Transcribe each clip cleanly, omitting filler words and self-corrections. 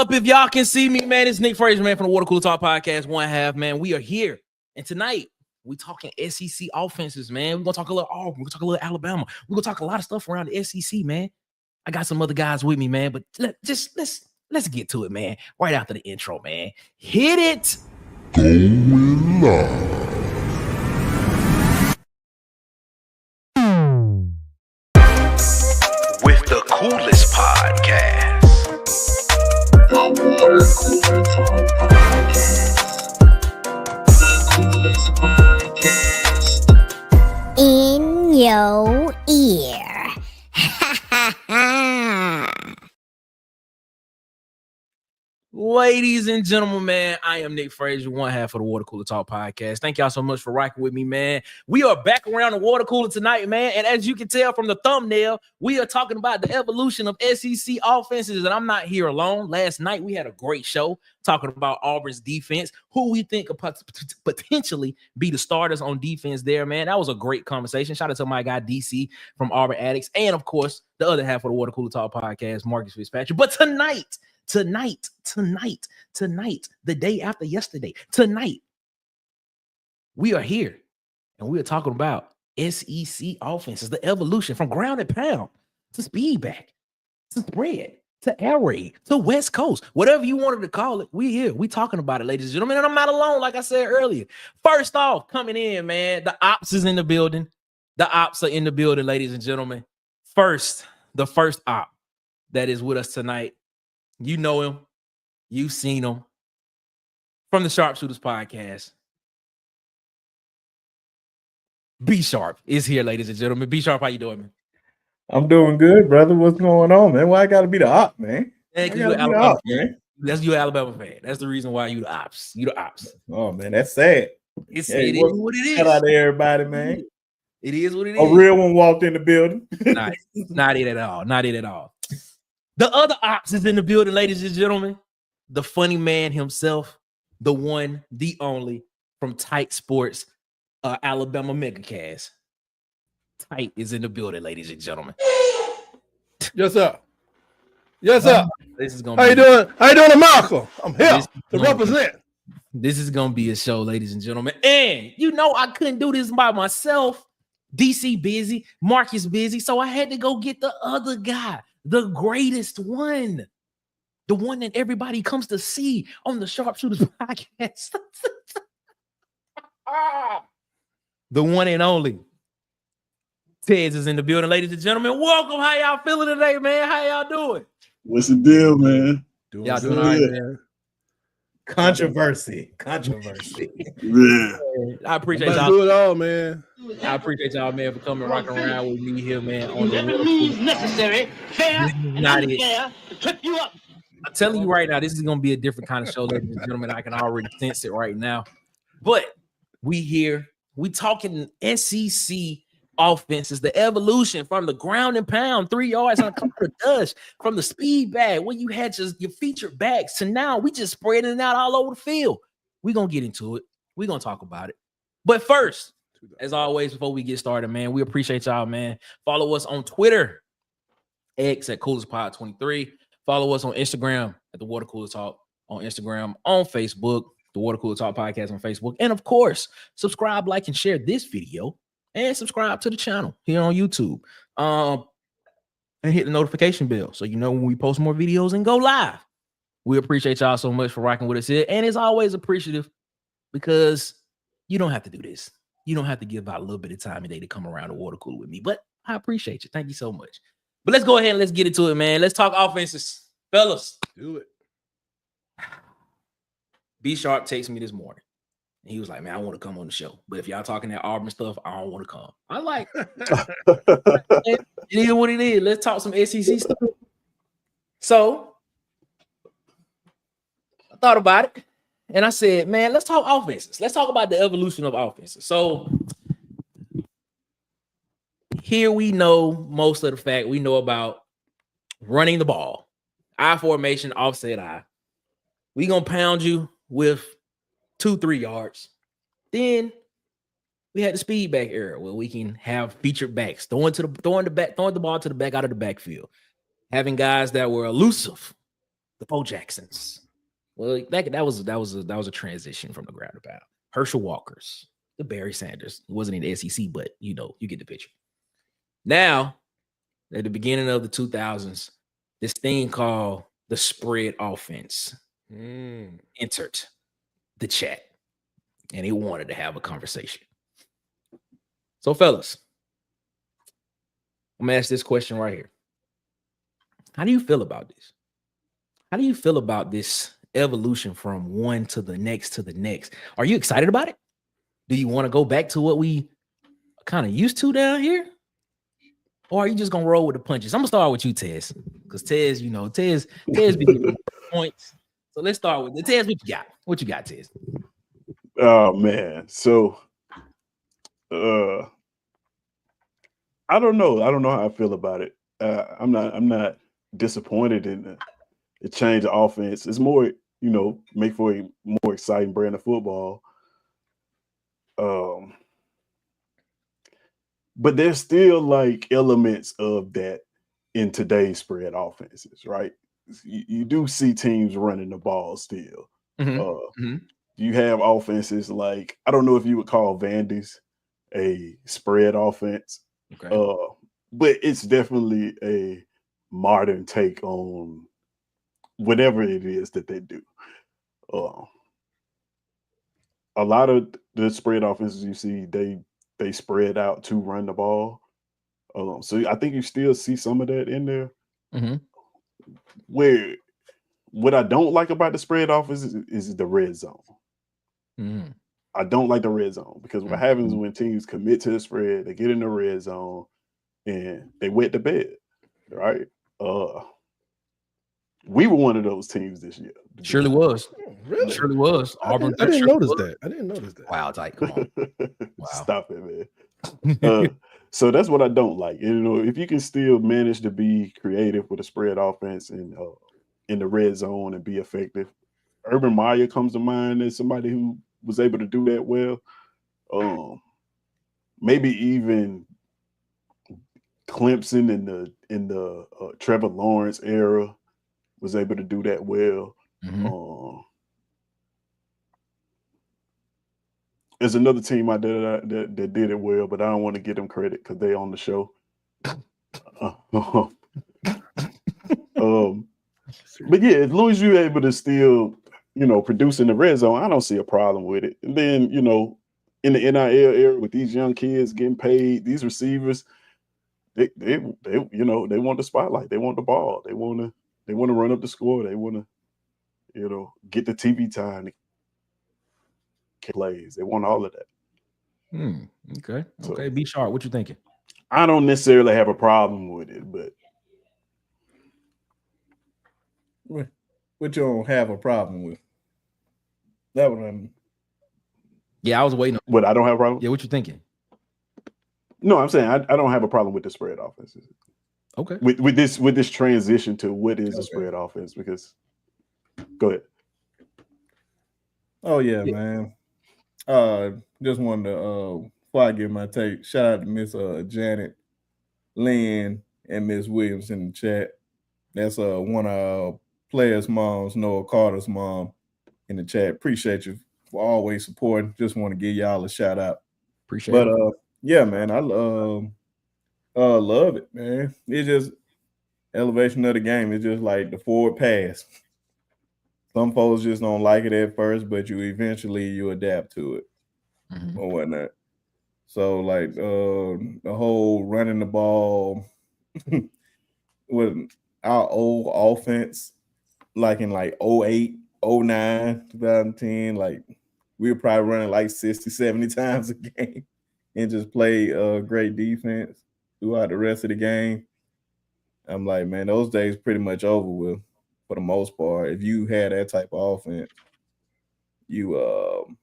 up? If y'all can see me, man, it's Nick Frazier, man, from the Water Cooler Talk Podcast, 1/2, man. We are here. And tonight, we talking SEC offenses, man. We're going to talk a little Auburn. We're going to talk a little Alabama. We're going to talk a lot of stuff around the SEC, man. I got some other guys with me, man. But let's get to it, man. Right after the intro, man. Hit it. Going live. With the coolest podcast. The Water Cooler Talk Podcast. The coolest podcast. In your ear. Ha ha ha. Ladies and gentlemen, man, I am Nick Frazier, 1/2 of the Water Cooler Talk Podcast. Thank y'all so much for rocking with me, man. We are back around the water cooler tonight, man. And as you can tell from the thumbnail, we are talking about the evolution of SEC offenses. And I'm not here alone. Last night, we had a great show talking about Auburn's defense, who we think could potentially be the starters on defense there, man. That was a great conversation. Shout out to my guy, DC from Auburn Addicts. And, of course, the other half of the Water Cooler Talk Podcast, Marcus Fitzpatrick. But tonight, the day after yesterday, tonight, we are here and we are talking about SEC offenses, the evolution from ground and pound to speed back to spread to air raid to West Coast, whatever you wanted to call it. We here, we talking about it, ladies and gentlemen. And I'm not alone, like I said earlier. First off, coming in, man, the ops is in the building. The ops are in the building, ladies and gentlemen. The first op that is with us tonight. You know him. You've seen him from the Sharpshooters Podcast. B Sharp is here, ladies and gentlemen. B Sharp, how you doing, man? I'm doing good, brother. What's going on, man? Why I gotta be the op, man? You're an Alabama fan. That's you, Alabama fan. That's the reason why you the ops. You the ops. Oh man, that's sad. It is what it is. Shout out to everybody, man. It is what it is. A real one walked in the building. Not it at all. Not it at all. The other ops is in the building, ladies and gentlemen. The funny man himself, the one, the only, from Tight Sports, Alabama Megacast. Tight is in the building, ladies and gentlemen. Yes, sir. Yes, sir. This is gonna How you doing? How you doing, Marco? I'm here to represent. This is gonna be a show, ladies and gentlemen. And you know I couldn't do this by myself. DC busy, Marcus busy, so I had to go get the other guy. The greatest one, the one that everybody comes to see on the Sharpshooters Podcast. The one and only. Tez is in the building, ladies and gentlemen. Welcome. How y'all feeling today, man? How y'all doing? What's the deal, man? Y'all doing all right, man? Controversy. Yeah. I appreciate Let's y'all. do it all, man. I appreciate y'all, man, for coming rocking around with me here, man. On the means necessary, fair, not it. fair to trip you up. I'm telling you right now, this is gonna be a different kind of show, ladies and gentlemen. I can already sense it right now. But we here, we talking SEC offenses, the evolution from the ground and pound, 3 yards on a cloud of dust, from the speed bag when you had just your featured backs to now we just spreading it out all over the field. We're gonna get into it. We're gonna talk about it. But first, as always, before we get started, man, we appreciate y'all, man. Follow us on Twitter, X at CoolersPod23. Follow us on Instagram at the Water Cooler Talk on Instagram, on Facebook, the Water Cooler Talk Podcast on Facebook. And of course, subscribe, like, and share this video. And subscribe to the channel here on YouTube. And hit the notification bell so you know when we post more videos and go live. We appreciate y'all so much for rocking with us here. And it's always appreciative because you don't have to do this. You don't have to give out a little bit of time a day to come around the water cooler with me. But I appreciate you. Thank you so much. But let's go ahead and let's get into it, man. Let's talk offenses. Fellas. Do it. B Sharp texted me this morning. And he was like, man, I want to come on the show. But if y'all talking that Auburn stuff, I don't want to come. I like it is what it is. Let's talk some SEC stuff. So I thought about it. And I said, man, let's talk offenses. Let's talk about the evolution of offenses. So here we know most of the fact. We know about running the ball. I formation, offset I. We going to pound you with 2-3 yards. Then we had the speed back era where we can have featured backs throwing the ball to the back out of the backfield, having guys that were elusive the Bo Jacksons. Well, that was a transition from the ground about. Herschel Walkers, the Barry Sanders. It wasn't in the SEC, but you get the picture. Now, at the beginning of the 2000s, this thing called the spread offense entered the chat, and he wanted to have a conversation. So, fellas, I'm gonna ask this question right here. How do you feel about this? How do you feel about this evolution from one to the next? Are you excited about it? Do you want to go back to what we kind of used to down here? Or are you just gonna roll with the punches? I'm gonna start with you, Tez. Because Tez, Tez be giving points. So let's start with the Tez. What you got? What you got, Tez? Oh man. So I don't know. I don't know how I feel about it. I'm not disappointed in the change of offense. It's more, make for a more exciting brand of football. But there's still like elements of that in today's spread offenses, right? You do see teams running the ball still. You have offenses like, I don't know if you would call Vandy's a spread offense, but it's definitely a modern take on whatever it is that they do. A lot of the spread offenses you see, they spread out to run the ball. So I think you still see some of that in there. Where what I don't like about the spread offense is the red zone. I don't like the red zone because what happens when teams commit to the spread, they get in the red zone and they wet the bed, right? We were one of those teams this year. Surely was. Really? Surely was. Auburn. I didn't notice that. I didn't notice that. Wow, Tyke, come on. Wow. Stop it, man. So that's what I don't like. If you can still manage to be creative with a spread offense and in the red zone and be effective. Urban Meyer comes to mind as somebody who was able to do that well. Maybe even Clemson in the Trevor Lawrence era was able to do that well. There's another team out there that did it well, but I don't want to give them credit because they on the show. But yeah, as long as you're able to still, produce in the red zone, I don't see a problem with it. And then, in the NIL era with these young kids getting paid, these receivers, they want the spotlight, they want the ball, they want to run up the score, they want to, get the TV time, plays, they want all of that. Okay, B Sharp, what you thinking? I don't necessarily have a problem with it, but what you don't have a problem with? That what I'm. Yeah, I was waiting. What I don't have a problem. Yeah, what you thinking? No, I'm saying I don't have a problem with the spread offenses. Okay. With this transition to what is a spread offense, because go ahead. Oh yeah, man. Just wanted to before I give my take, shout out to Miss Janet Lynn and Miss Williams in the chat. That's one of our players' moms, Noah Carter's mom, in the chat. Appreciate you for always supporting. Just want to give y'all a shout out. Appreciate it. But yeah, man, I love it, man. It's just elevation of the game. It's just like the forward pass. Some folks just don't like it at first, but you adapt to it or whatnot. So like the whole running the ball with our old offense, like in like 08, 09, 2010, like we were probably running like 60, 70 times a game and just play great defense throughout the rest of the game. I'm like, man, those days pretty much over with for the most part. If you had that type of offense, you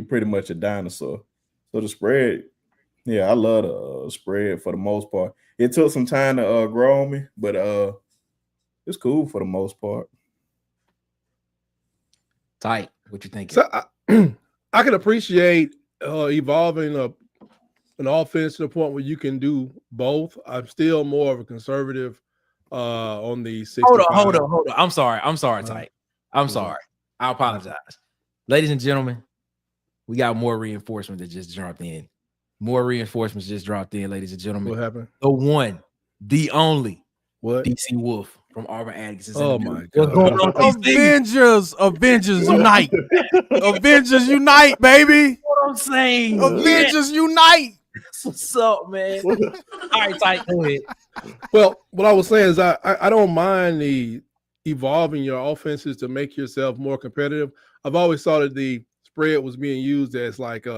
pretty much a dinosaur. So the spread, yeah, I love the spread for the most part. It took some time to grow on me, but it's cool for the most part. Tight. What you thinking? So I can appreciate evolving an offense to the point where you can do both. I'm still more of a conservative on the 65. Hold on. I'm sorry, Tyke. I'm sorry. I apologize. Ladies and gentlemen, we got more reinforcements that just dropped in. More reinforcements just dropped in, ladies and gentlemen. What happened? The one, the only, what? DC Wolf from Auburn Athletics. Oh my God! What's going on, DC? Avengers unite! Avengers unite, baby! What I'm saying, Avengers unite! What's up, man? All right, Tyke, go ahead. Well, what I was saying is I don't mind the evolving your offenses to make yourself more competitive. I've always thought that the spread was being used as like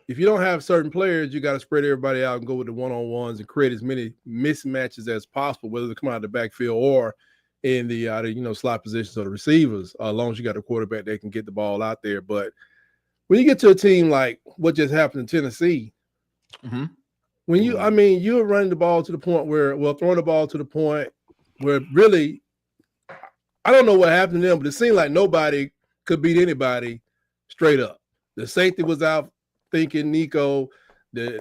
if you don't have certain players, you got to spread everybody out and go with the one-on-ones and create as many mismatches as possible, whether they come out of the backfield or in the slot positions of the receivers, as long as you got a quarterback that can get the ball out there. But when you get to a team like what just happened in Tennessee, when you're running the ball to the point where, throwing the ball to the point where really, I don't know what happened to them, but it seemed like nobody could beat anybody straight up. The safety was out thinking Nico,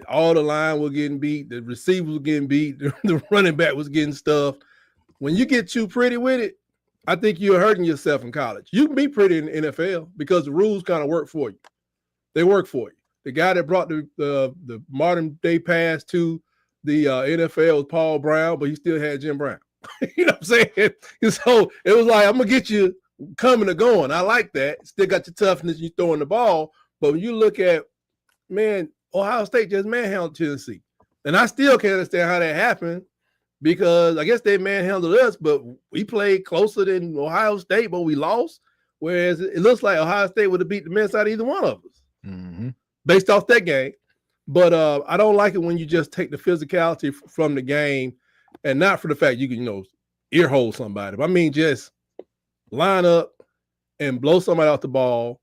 all the line was getting beat, the receivers were getting beat, the running back was getting stuffed. When you get too pretty with it, I think you're hurting yourself in college. You can be pretty in the NFL because the rules kind of work for you. They work for you. The guy that brought the modern day pass to the NFL was Paul Brown, but he still had Jim Brown. You know what I'm saying? And so it was like, I'm going to get you coming or going. I like that. Still got your toughness, you throwing the ball. But when you look at, man, Ohio State just manhandled Tennessee. And I still can't understand how that happened because I guess they manhandled us, but we played closer than Ohio State, but we lost. Whereas it looks like Ohio State would have beat the mess out of either one of us based off that game. But I don't like it when you just take the physicality from the game and not for the fact you can, ear hole somebody. But I mean, just line up and blow somebody off the ball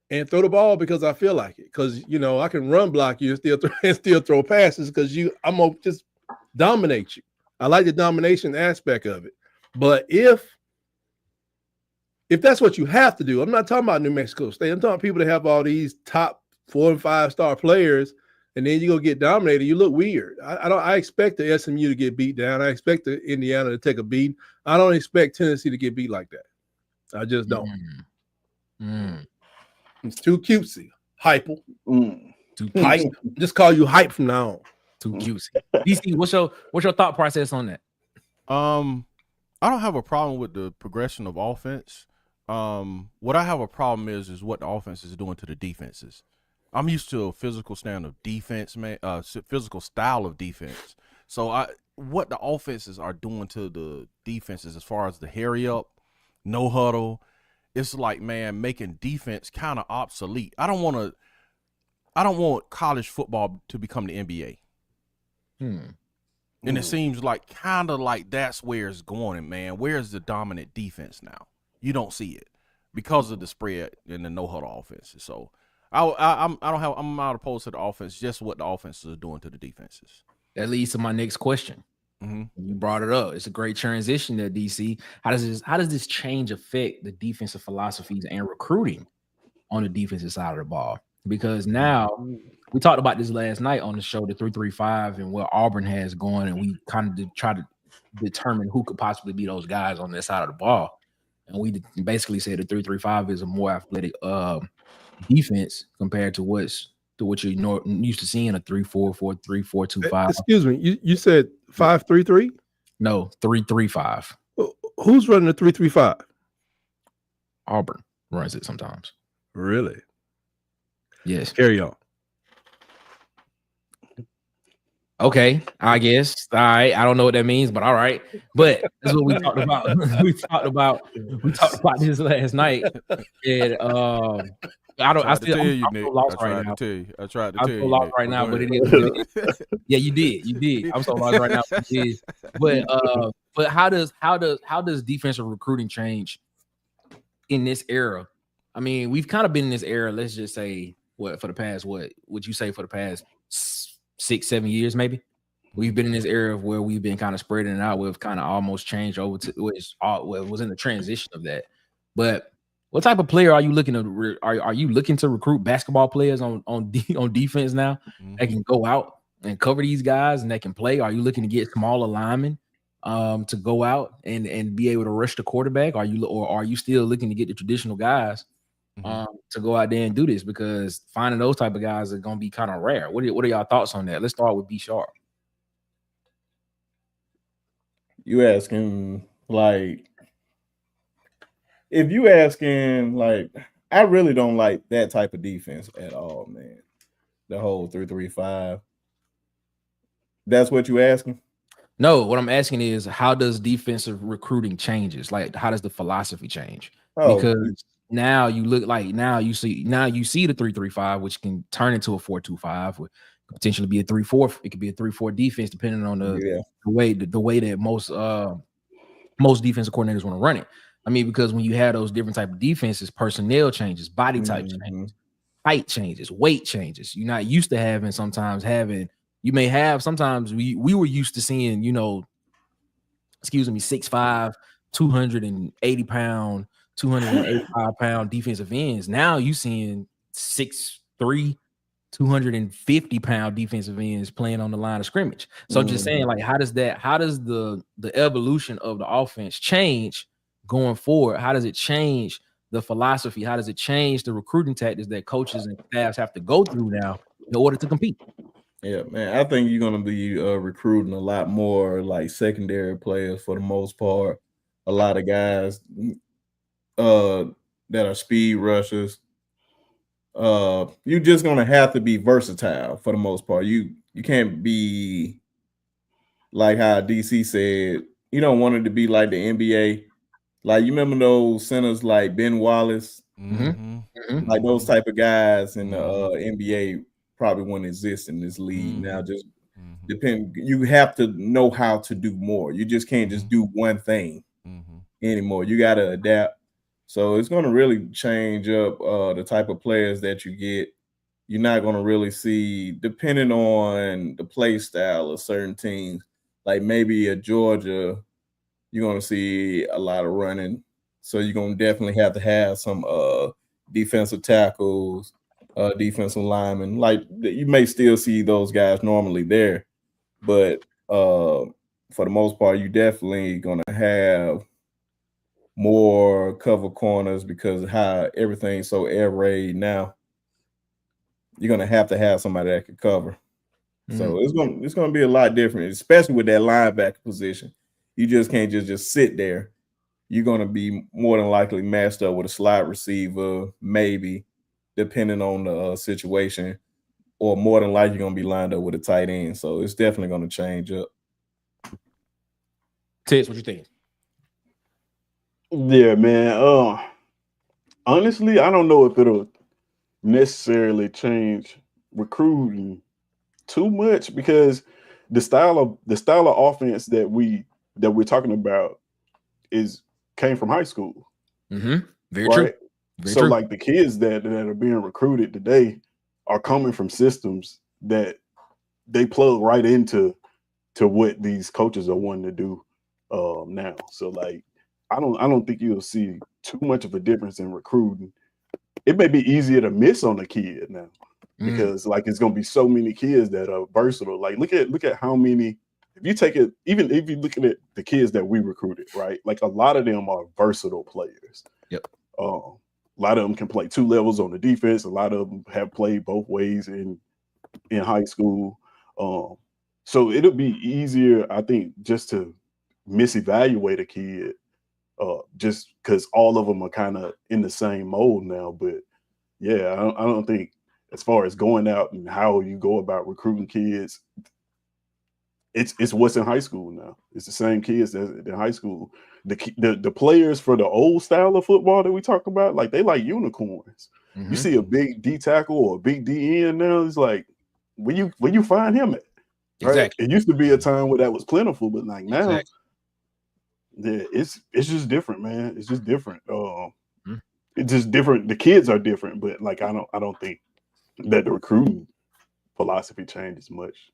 and throw the ball because I feel like it. Because, I can run block you and still throw passes because I'm going to just dominate you. I like the domination aspect of it. But if that's what you have to do, I'm not talking about New Mexico State. I'm talking about people that have all these top 4 and 5 star players, and then you go get dominated. You look weird. I expect the SMU to get beat down. I expect the Indiana to take a beat. I don't expect Tennessee to get beat like that. I just don't. It's too cutesy. Hyper. Too hype. Just call you hype from now on. Too cutesy. DC, what's your thought process on that? I don't have a problem with the progression of offense. What I have a problem is what the offense is doing to the defenses. I'm used to a physical stand of defense, man. Physical style of defense. So what the offenses are doing to the defenses as far as the hurry up, no huddle, it's like, man, making defense kind of obsolete. I don't want college football to become the NBA. And it seems like kind of like that's where it's going, man. Where's the dominant defense now? You don't see it because of the spread and the no huddle offenses. So I'm not opposed to the offense, just what the offenses are doing to the defenses. That leads to my next question. You brought it up. It's a great transition there, DC. How does this change affect the defensive philosophies and recruiting on the defensive side of the ball? Because now we talked about this last night on the show, the 3-3-5 and what Auburn has going, and we kind of try to determine who could possibly be those guys on that side of the ball. And we basically said the 3-3-5 is a more athletic defense compared to what you're used to seeing, a 3-4-4, 3-4-2-5. Excuse me, you said 5-3-3? No, 3-3-5. Who's running the 3-3-5? Auburn runs it sometimes. Really? Yes. Carry on. Okay, I guess. All right. I don't know what that means, but all right. But that's what we talked about. we talked about this last night. And I'm so lost right now. I tried to I'm tell you. so lost right now, but it is. Yeah, you did. I'm so lost right now, but it is. But how does defensive recruiting change in this era? I mean, we've kind of been in this era, let's just say, for the past 6-7 years, maybe. We've been in this era where we've been kind of spreading it out. We've kind of almost changed over to was in the transition of that. But what type of player are you looking to? Are you looking to recruit basketball players on defense now that can go out and cover these guys and that can play? Are you looking to get smaller linemen to go out and be able to rush the quarterback? Are you still looking to get the traditional guys to go out there and do this? Because finding those type of guys are going to be kind of rare. What are y'all thoughts on that? Let's start with B Sharp. You asking like, if you asking like, I really don't like that type of defense at all, man. The whole 3-3-5. That's what you asking? No, what I'm asking is, how does defensive recruiting changes? Like, how does the philosophy change? Oh, Because now you see the 3-3-5, which can turn into a 4-2-5, which could potentially be a 3-4. It could be a 3-4 defense, depending on the way that most defensive coordinators want to run it. I mean, because when you have those different type of defenses, personnel changes, body type changes, height changes, weight changes. You're not used to having. You may have sometimes we were used to seeing, 6'5", 280 pound, 285 pound defensive ends. Now you seeing 6'3", 250 pound defensive ends playing on the line of scrimmage. So I'm just saying, like, how does the evolution of the offense change going forward? How does it change the philosophy? How does it change the recruiting tactics that coaches and staffs have to go through now in order to compete? Yeah, man, I think you're going to be recruiting a lot more like secondary players for the most part. A lot of guys that are speed rushers. You're just going to have to be versatile for the most part. You can't be like how DC said, you don't want it to be like the NBA. Like, you remember those centers like Ben Wallace? Like those type of guys in the NBA probably wouldn't exist in this league now. Just depend. You have to know how to do more. You just can't just do one thing anymore. You got to adapt. So it's going to really change up the type of players that you get. You're not going to really see, depending on the play style of certain teams, like maybe a Georgia, you're going to see a lot of running. So you're going to definitely have to have some defensive tackles, defensive linemen. Like, you may still see those guys normally there, but for the most part, you definitely going to have more cover corners because of how everything's so air raid now. You're going to have somebody that can cover. So it's going to be a lot different, especially with that linebacker position. You just can't just sit there. You're going to be more than likely matched up with a slot receiver, maybe, depending on the situation, or more than likely you're going to be lined up with a tight end. So it's definitely going to change up. Tess, what you think? Yeah, man. Honestly, I don't know if it'll necessarily change recruiting too much, because the style of offense that we're talking about came from high school. Very right? true. Very true. Like, the kids that are being recruited today are coming from systems that they plug right into what these coaches are wanting to do now. So, like, I don't think you'll see too much of a difference in recruiting. It may be easier to miss on a kid now because like it's gonna be so many kids that are versatile. Like, look at how many. If you take it, even if you looking at the kids that we recruited, right? Like, a lot of them are versatile players. Yep. A lot of them can play two levels on the defense. A lot of them have played both ways in high school. So it'll be easier, I think, just to misevaluate a kid, just because all of them are kind of in the same mold now. But yeah, I don't think, as far as going out and how you go about recruiting kids, it's what's in high school now. It's the same kids as in high school. The players for the old style of football that we talk about, like, they like unicorns. You see a big D tackle or a big D end now, it's like, where you find him at? Right? Exactly. It used to be a time where that was plentiful, but like now, yeah, it's just different, man. It's just different. It's just different. The kids are different, but like, I don't think that the recruiting philosophy changes much.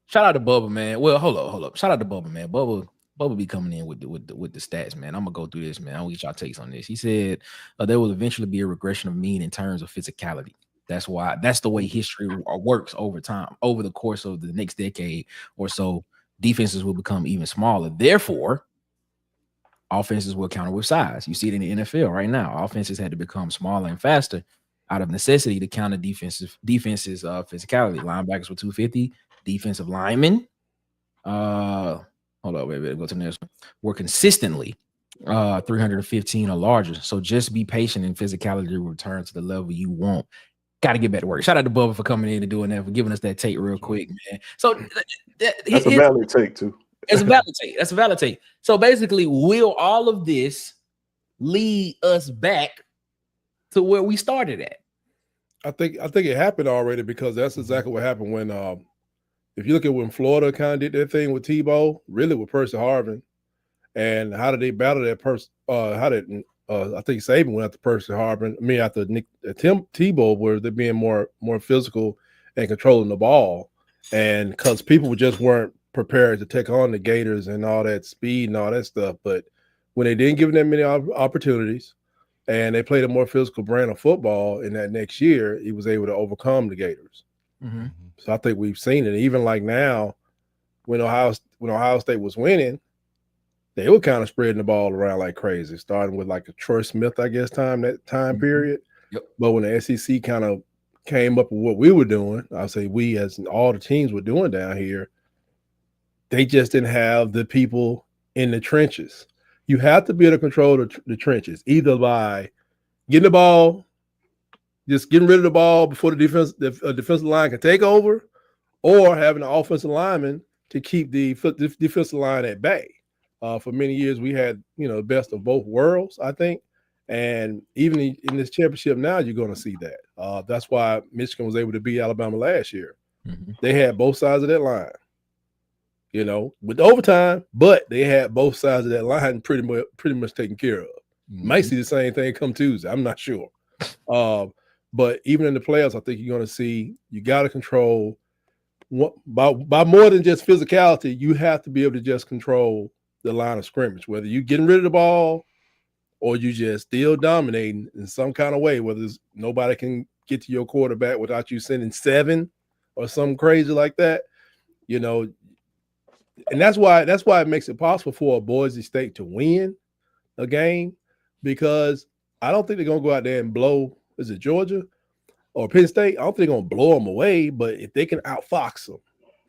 Shout out to Bubba, man. Well, hold up. Shout out to Bubba, man. Bubba be coming in with the stats, man. I'm gonna go through this, man. I want to get y'all takes on this. He said there will eventually be a regression of mean in terms of physicality. That's the way history works over time. Over the course of the next decade or so, defenses will become even smaller. Therefore, offenses will counter with size. You see it in the NFL right now. Offenses had to become smaller and faster out of necessity to counter defenses physicality. Linebackers were 250. Defensive linemen, hold on, wait, go to the next one. Were consistently 315 or larger. So just be patient, and physicality will return to the level you want. Got to get back to work. Shout out to Bubba for coming in and doing that, for giving us that take real quick, man. So that's a valid take too. It's a valid take. That's a valid take. So basically, will all of this lead us back to where we started at? I think it happened already, because that's exactly what happened when if you look at when Florida kind of did their thing with Tebow, really with Percy Harvin, and how did they battle that person? How did I think Saban went after Percy Harvin? I mean, after Tim Tebow, where they're being more physical and controlling the ball, and because people just weren't prepared to take on the Gators and all that speed and all that stuff. But when they didn't give them many opportunities, and they played a more physical brand of football in that next year, he was able to overcome the Gators. Mm-hmm. So I think we've seen it. Even like now, when Ohio State was winning, they were kind of spreading the ball around like crazy, starting with like a Troy Smith, I guess, that time period. Yep. But when the SEC kind of came up with what we were doing, I'll say we, as all the teams were doing down here, they just didn't have the people in the trenches. You have to be able to control the trenches, either by getting the ball, just getting rid of the ball before the defensive line can take over, or having an offensive lineman to keep the defensive line at bay. For many years, we had the best of both worlds, I think, and even in this championship now, you're going to see that. That's why Michigan was able to beat Alabama last year. Mm-hmm. They had both sides of that line, with overtime, but they had both sides of that line pretty much taken care of. Mm-hmm. Might see the same thing come Tuesday. I'm not sure. But even in the playoffs, I think you're going to see you got to control by more than just physicality. You have to be able to just control the line of scrimmage, whether you're getting rid of the ball or you just still dominating in some kind of way, whether nobody can get to your quarterback without you sending 7 or something crazy like that, and that's why it makes it possible for a Boise State to win a game, because I don't think they're going to go out there and blow, is it Georgia or Penn State? I don't think they're going to blow them away, but if they can outfox them,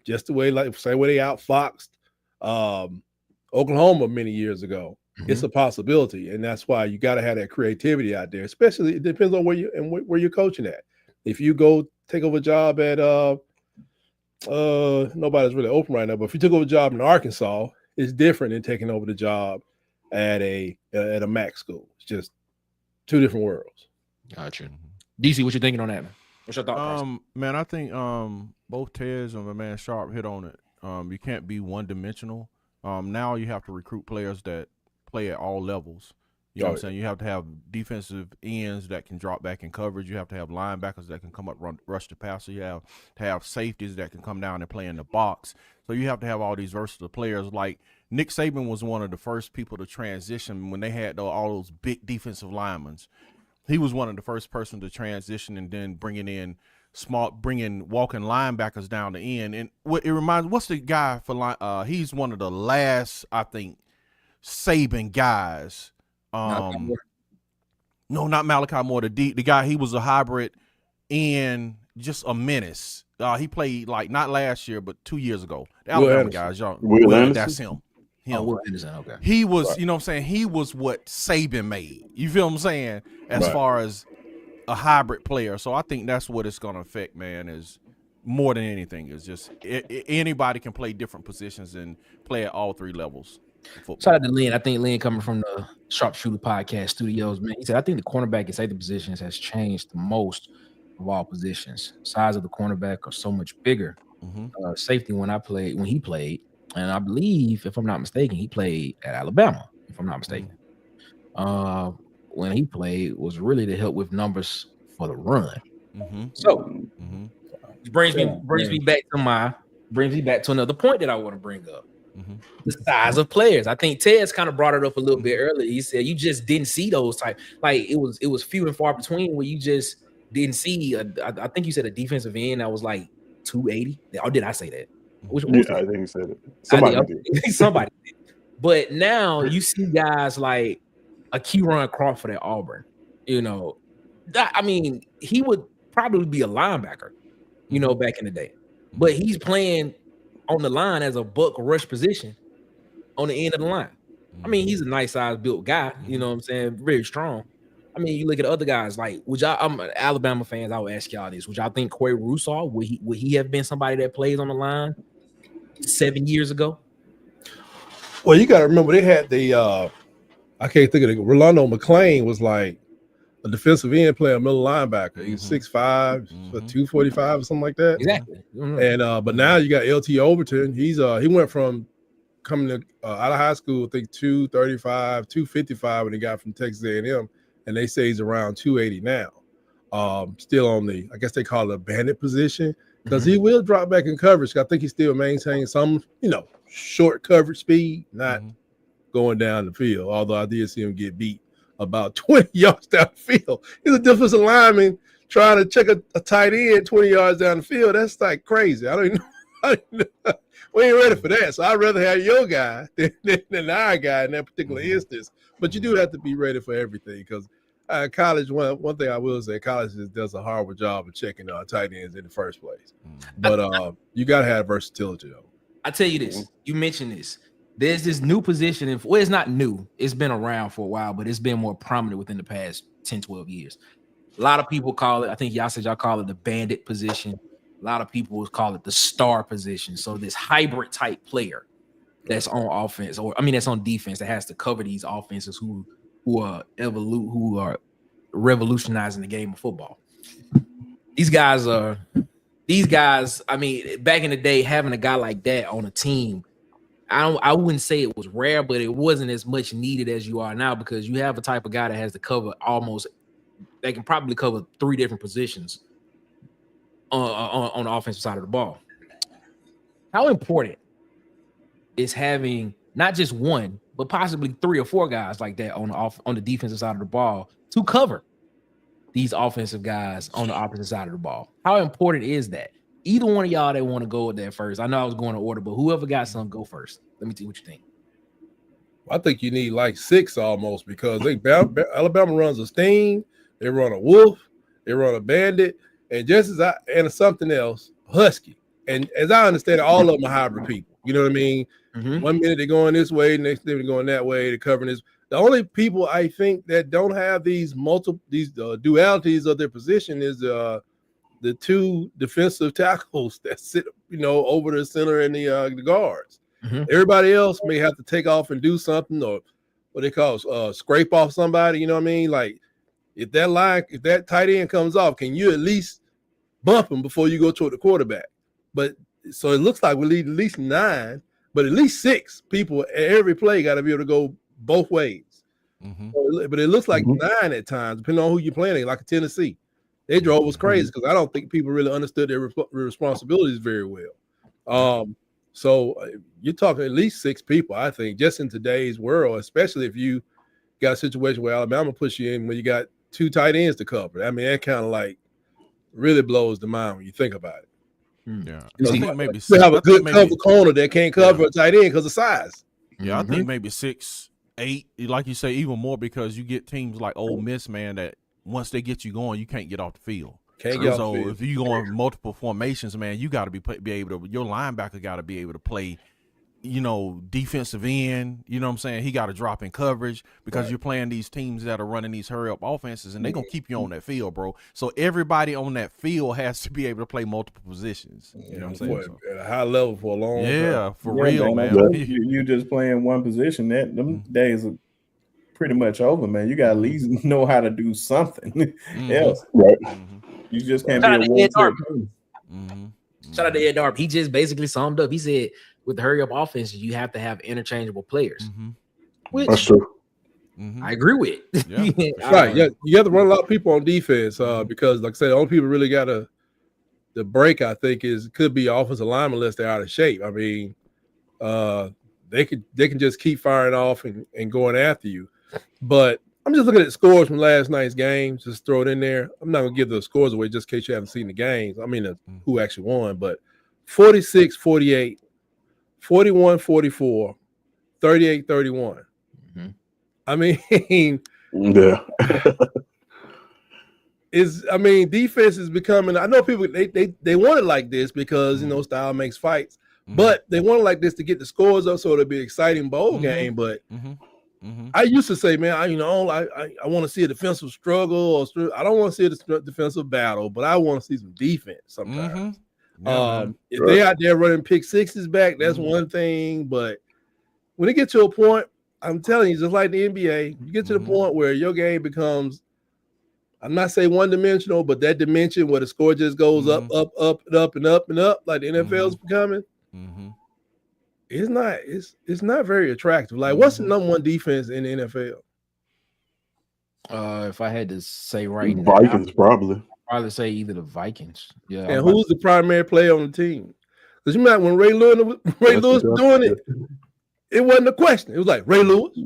just the way, like, same way they outfoxed Oklahoma many years ago, it's a possibility. And that's why you got to have that creativity out there, especially it depends on where you're coaching at. If you go take over a job at nobody's really open right now, but if you took over a job in Arkansas, it's different than taking over the job at a MAC school. It's just two different worlds. Gotcha. DC, what you thinking on that, man? What's your thought? Man, I think both Tez and my man Sharp hit on it. You can't be one-dimensional. Now you have to recruit players that play at all levels. You know what I'm saying? You have to have defensive ends that can drop back in coverage. You have to have linebackers that can come up, rush the passer. You have to have safeties that can come down and play in the box. So you have to have all these versatile players. Like Nick Saban was one of the first people to transition when they had all those big defensive linemen. He was one of the first person to transition, and then bringing walking linebackers down the end. And what's the guy for he's one of the last, I think, Saban guys. No, not Malachi Moore. The guy, he was a hybrid and just a menace. He played like not last year, but 2 years ago. The Alabama guys, y'all. That's him. Will Anderson, okay. He was, you know what I'm saying? He was what Saban made. You feel what I'm saying? As far as a hybrid player. So I think that's what it's going to affect, man, is more than anything. Is just anybody can play different positions and play at all three levels. Shout out to Lynn. I think Lynn, coming from the Sharpshooter Podcast Studios, man, he said, I think the cornerback and safety positions has changed the most of all positions. Size of the cornerback are so much bigger. Safety when he played, and I believe, if I'm not mistaken, he played at Alabama, if I'm not mistaken. When he played was really to help with numbers for the run. So brings me back to another point that I want to bring up. The size of players. I think Ted's kind of brought it up a little bit earlier. He said you just didn't see those type. Like it was few and far between where you just didn't see. I think you said a defensive end that was like 280. Or did I say that? Which Yeah, was I think you said it. Somebody did. Somebody did. But now you see guys like a Kieran Crawford at Auburn. You know, I mean, he would probably be a linebacker, you know, back in the day. But he's playing on the line as a buck rush position on the end of the line. I mean, he's a nice size built guy, you know what I'm saying? Very strong. I mean, you look at other guys like, I'm Alabama fans. I would ask y'all this: would y'all think Corey Russaw would he have been somebody that plays on the line 7 years ago? Well, you got to remember they had the I can't think of it. Rolando McClain was like a defensive end player, middle linebacker. He's 6'5", 245 or something like that. Exactly. And but now you got LT Overton. He went from coming to out of high school, I think 235, 255 when he got from Texas A&M, and they say he's around 280 now. Still on the, I guess they call it a bandit position, because he will drop back in coverage. I think he still maintains some, short coverage speed, not going down the field. Although I did see him get beat about 20 yards down the field. He's a defensive lineman trying to check a tight end 20 yards down the field. That's like crazy. I don't know. We ain't ready for that. So I'd rather have your guy than our guy in that particular instance. But you do have to be ready for everything, because college, one thing I will say, college does a horrible job of checking tight ends in the first place. But you got to have versatility, though. I tell you this. You mentioned this. There's this new position. It's not new. It's been around for a while, but it's been more prominent within the past 10, 12 years. A lot of people call it, I think y'all said y'all call it the bandit position. A lot of people would call it the star position. So this hybrid type player that's on offense, that's on defense, that has to cover these offenses who are revolutionizing the game of football. These guys, I mean, back in the day, having a guy like that on a team, I wouldn't say it was rare, but it wasn't as much needed as you are now, because you have a type of guy that has to cover they can probably cover 3 different positions on the offensive side of the ball. How important is having not just one, but possibly 3 or 4 guys like that on the defensive side of the ball to cover these offensive guys on the opposite side of the ball? How important is that? Either one of y'all that want to go with that first. I know I was going to order, but whoever got some, go first. Let me see what you think. I think you need like 6 almost, because Alabama runs a sting, they run a wolf, they run a bandit, and something else, husky. And as I understand it, all of them are hybrid people. You know what I mean? 1 minute they're going this way, next minute they're going that way, they're covering this. The only people I think that don't have these dualities of their position is the 2 defensive tackles that sit, over the center and the guards. Everybody else may have to take off and do something, or what they call scrape off somebody. You know what I mean? Like if that tight end comes off, can you at least bump him before you go toward the quarterback? But so it looks like we need at least 9, but at least 6 people at every play got to be able to go both ways. But it looks like 9 at times, depending on who you're playing, like Tennessee. They drove us crazy because I don't think people really understood their responsibilities very well. So you're talking at least 6 people, I think, just in today's world, especially if you got a situation where Alabama puts you in when you got 2 tight ends to cover. I mean, that kind of like really blows the mind when you think about it. Yeah, I think maybe you have a good cover corner that can't cover a tight end because of size. Yeah, I think maybe 6, 8, like you say, even more, because you get teams like Ole Miss, man, that once they get you going, you can't get off the field. So if you go in multiple formations, man, you got to be able to. Your linebacker got to be able to play, defensive end. You know what I'm saying? He got to drop in coverage, because you're playing these teams that are running these hurry up offenses, and they're gonna keep you on that field, bro. So everybody on that field has to be able to play multiple positions. You know what I'm saying? At a high level for a long time. Yeah, for real, man. You just playing one position. Them days are pretty much over, man. You got to at least know how to do something else. Right. You just can't Shout be a out to one. Shout out to Ed Darp. He just basically summed up. He said, with the hurry up offense, you have to have interchangeable players. Which That's true. I agree with. Yeah. Right. Yeah, you have to run a lot of people on defense because, like I said, the only people really got the break, I think, could be offensive linemen unless they're out of shape. I mean, they can just keep firing off and going after you. But I'm just looking at the scores from last night's game. Just throw it in there. I'm not gonna give the scores away just in case you haven't seen the games. I mean, who actually won, but 46-48, 41-44, 38-31. I mean, yeah. Defense is becoming. I know people they want it like this because style makes fights, but they want it like this to get the scores up so it'll be an exciting bowl game. But I used to say, man, I want to see a defensive struggle I don't want to see a defensive battle, but I want to see some defense sometimes. If they out there running pick sixes back, that's one thing. But when it gets to a point, I'm telling you, just like the NBA, you get to the point where your game becomes, I'm not saying one-dimensional, but that dimension where the score just goes up, and up, and up, and up, like the NFL is becoming. It's not very attractive. Like, what's the number one defense in the NFL? If I had to say right now, Vikings probably. I'd probably say either the Vikings. Yeah. And who's the primary player on the team? Because you might when Ray Lewis was doing it, it wasn't a question. It was like Ray Lewis.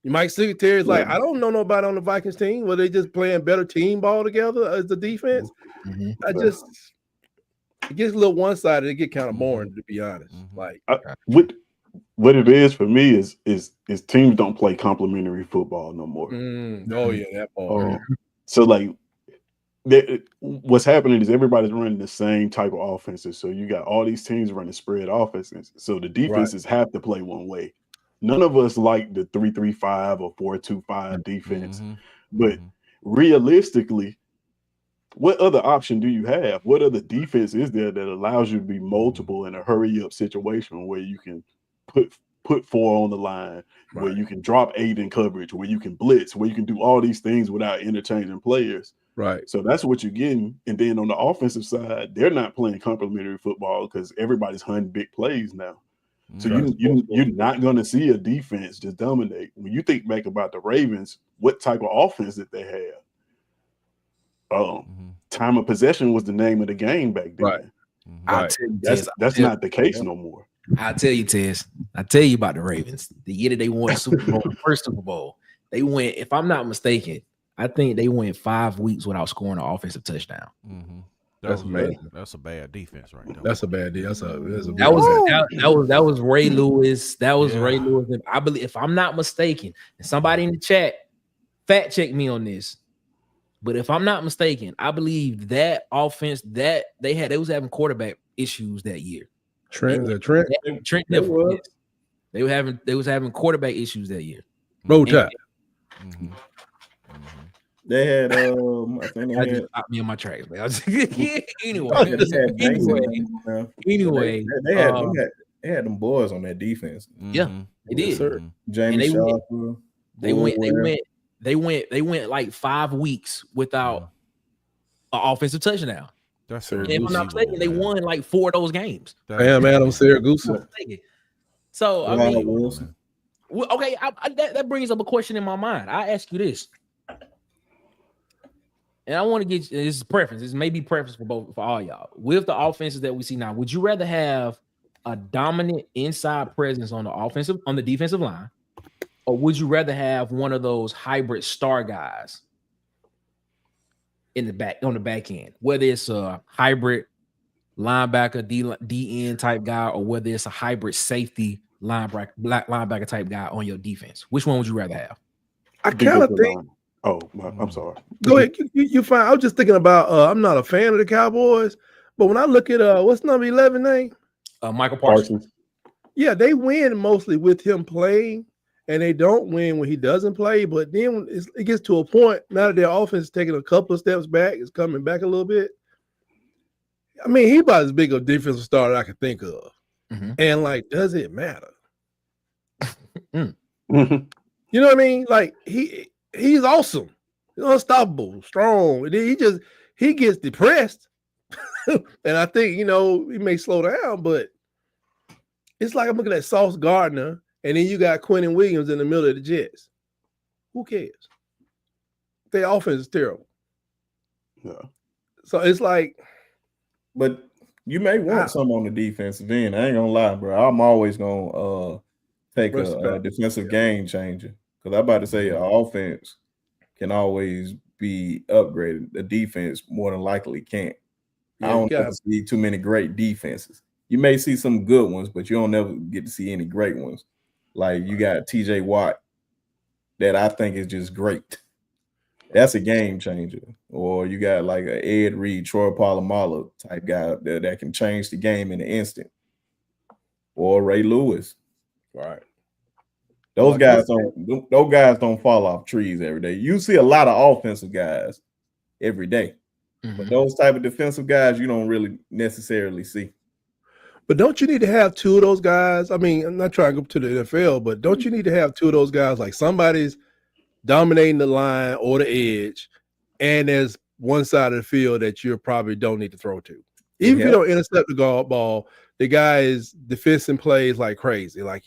Mike Singleterry's like, I don't know nobody on the Vikings team. Were they just playing better team ball together as the defense? It gets a little one-sided. It get kind of boring, to be honest. Like what it is for me is teams don't play complementary football no more. That part. So like what's happening is everybody's running the same type of offenses. So you got all these teams running spread offenses. So the defenses have to play one way. None of us like the 3-3-5 or 4-2-5 defense. But realistically, what other option do you have? What other defense is there that allows you to be multiple in a hurry-up situation where you can put 4 on the line, where you can drop 8 in coverage, where you can blitz, where you can do all these things without interchanging players? Right. So that's what you're getting. And then on the offensive side, they're not playing complementary football because everybody's hunting big plays now. So you're not going to see a defense just dominate. When you think back about the Ravens, what type of offense did they have? Time of possession was the name of the game back then. That's not the case no more. I'll tell you, Tez. I'll tell you about the Ravens. The year that they won the Super Bowl, the first Super Bowl, they went, if I'm not mistaken, I think they went 5 weeks without scoring an offensive touchdown. That's amazing. That's a bad defense right there. That's a bad deal. That was Ray Lewis. That was Ray Lewis. I believe, if I'm not mistaken, and somebody in the chat fact check me on this, but if I'm not mistaken, I believe that offense that they was having quarterback issues that year. Trent. They was having quarterback issues that year. Roll Tide. They had I think they had stopped me on my tracks, man. Anyway, they had them boys on that defense. Yeah, they did. Sir. Jamie Shaw. They went like 5 weeks without an offensive touchdown. That's and if I'm not mistaken, they won like 4 of those games. Damn, Adam Saragusa. So I mean, okay, that brings up a question in my mind. I ask you this. And I want to get this is preference. This may be preference for all y'all. With the offenses that we see now, would you rather have a dominant inside presence on the defensive line, or would you rather have one of those hybrid star guys on the back end, whether it's a hybrid linebacker, DN type guy, or whether it's a hybrid safety linebacker type guy on your defense? Which one would you rather have? I kind of think. Oh, I'm sorry. Go ahead. You fine. I was just thinking about. I'm not a fan of the Cowboys, but when I look at what's number 11 name? Michael Parsons. Yeah, they win mostly with him playing, and they don't win when he doesn't play. But then when it gets to a point now that their offense is taking a couple of steps back, it's coming back a little bit. I mean, he's about as big a defensive starter I can think of. And like, does it matter? You know what I mean? Like he's awesome, unstoppable, strong. And then he gets depressed, and I think he may slow down, but it's like I'm looking at Sauce Gardner, and then you got Quentin Williams in the middle of the Jets. Who cares? Their offense is terrible. Yeah. So it's like, but you may want some on the defensive end. I ain't gonna lie, bro. I'm always gonna take a defensive game changer. Because I'm about to say offense can always be upgraded. The defense more than likely can't. I don't ever see too many great defenses. You may see some good ones, but you don't ever get to see any great ones. Like you got TJ Watt that I think is just great. That's a game changer. Or you got like a Ed Reed, Troy Polamalu type guy up there that can change the game in an instant. Or Ray Lewis. Right. Those guys don't fall off trees every day. You see a lot of offensive guys every day. But those type of defensive guys you don't really necessarily see. But don't you need to have two of those guys? I mean, I'm not trying to go to the NFL, but don't you need to have two of those guys? Like somebody's dominating the line or the edge, and there's one side of the field that you probably don't need to throw to. Even if you don't intercept the ball, the guy is defending plays like crazy. Like,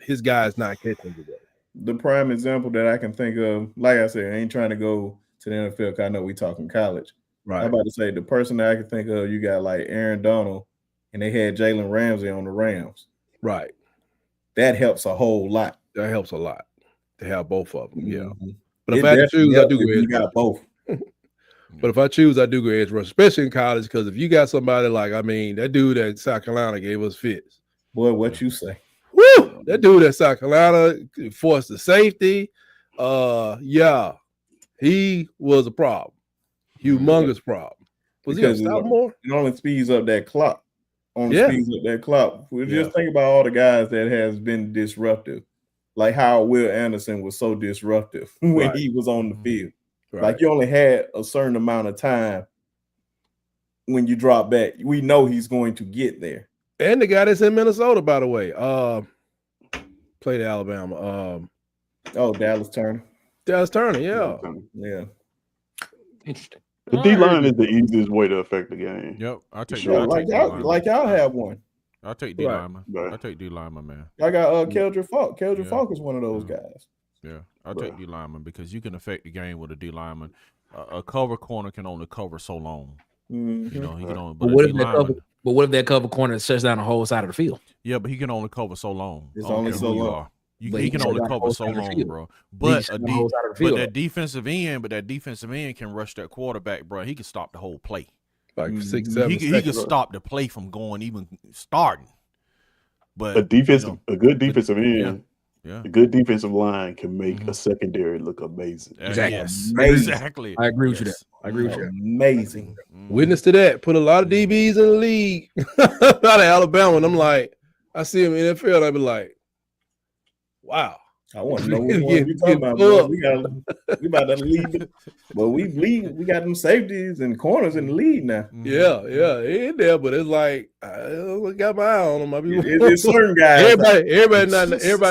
his guy's not catching today. The prime example that I can think of, like I said, I ain't trying to go to the NFL because I know we talking college. Right. I'm about to say the person that I can think of, you got like Aaron Donald, and they had Jalen Ramsey on the Rams. Right. That helps a whole lot. That helps a lot to have both of them. Yeah. Mm-hmm. But if I had to choose, I do go edge. You got both. But if I choose, I do go edge rush, especially in college, because if you got somebody like, that dude at South Carolina gave us fits. Boy, what you say? Woo! That dude at South Carolina forced the safety. He was a problem. Humongous problem. Was he a sophomore? It only speeds up that clock. We just think about all the guys that has been disruptive. Like how Will Anderson was so disruptive when he was on the field. Right. Like you only had a certain amount of time when you drop back. We know he's going to get there. And the guy that's in Minnesota, by the way, played Alabama. Dallas Turner. Yeah. Interesting. The D line is the easiest way to affect the game. Yep, I'll take sure. Like y'all have one. I'll take D lineman. I'll take D lineman, man. I got Keldrick Falk. Keldrick Falk is one of those guys. Yeah, I'll take D lineman because you can affect the game with a D lineman. A cover corner can only cover so long. Mm-hmm. He can only. But what if that cover corner shuts down the whole side of the field? Yeah, but he can only cover so long. It's only so long. He can only cover so long, bro. But that defensive end can rush that quarterback, bro. He can stop the whole play. Like 6, 7 he can stop the play from going even starting. But a good defensive end, a good defensive line can make a secondary look amazing. Exactly. I agree with you. Amazing. Witness to that. Put a lot of DBs in the league out of Alabama, and I'm like, I see him in the NFL, and I be like, wow. I want to know what you're talking about. Bro. We about to lead, but we got them safeties and corners in the lead now. Yeah, he in there, but it's like I got my eye on him. It's certain guys. Everybody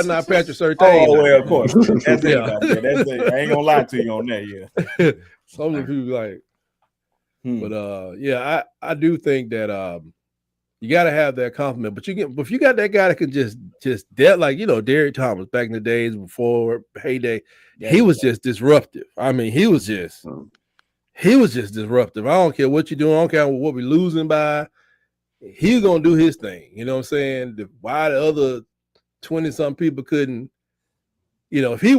not Patrick Surtain. Oh well, of course. That's it. I ain't gonna lie to you on that. Yeah. Some of the people like, but I do think that you got to have that compliment, but if you got that guy that can just like Derrick Thomas back in the days before heyday, he was just disruptive. I mean, he was just disruptive. I don't care what you're doing. I don't care what we're losing by. He's gonna do his thing. You know what I'm saying? Why the other 20-something people couldn't? If he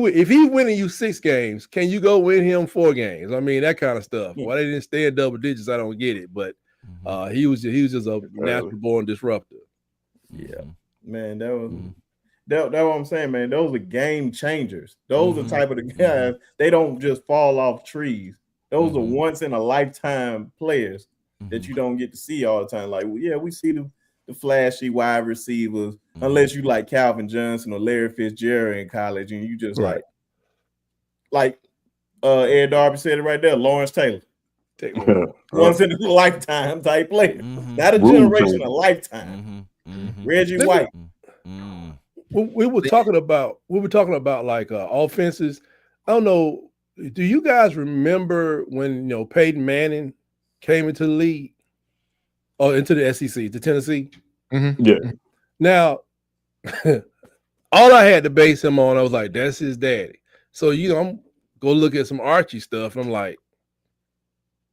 winning you 6 games, can you go win him 4 games? I mean, that kind of stuff. Why they didn't stay in double digits, I don't get it, but. He was just a natural born disruptor. Yeah, man, that was what I'm saying, man. Those are game changers. Those are type of the guys. They don't just fall off trees. Those are once in a lifetime players that you don't get to see all the time. Like, we see the flashy wide receivers, unless you like Calvin Johnson or Larry Fitzgerald in college, and you just like Ed Darby said it right there, Lawrence Taylor. Once in a lifetime type player, not a generation, a lifetime. Reggie White. We were talking about like offenses. I don't know. Do you guys remember when Peyton Manning came into the league or into the SEC to Tennessee? Mm-hmm. Yeah. Now, all I had to base him on, I was like, that's his daddy. So I'm go look at some Archie stuff. And I'm like.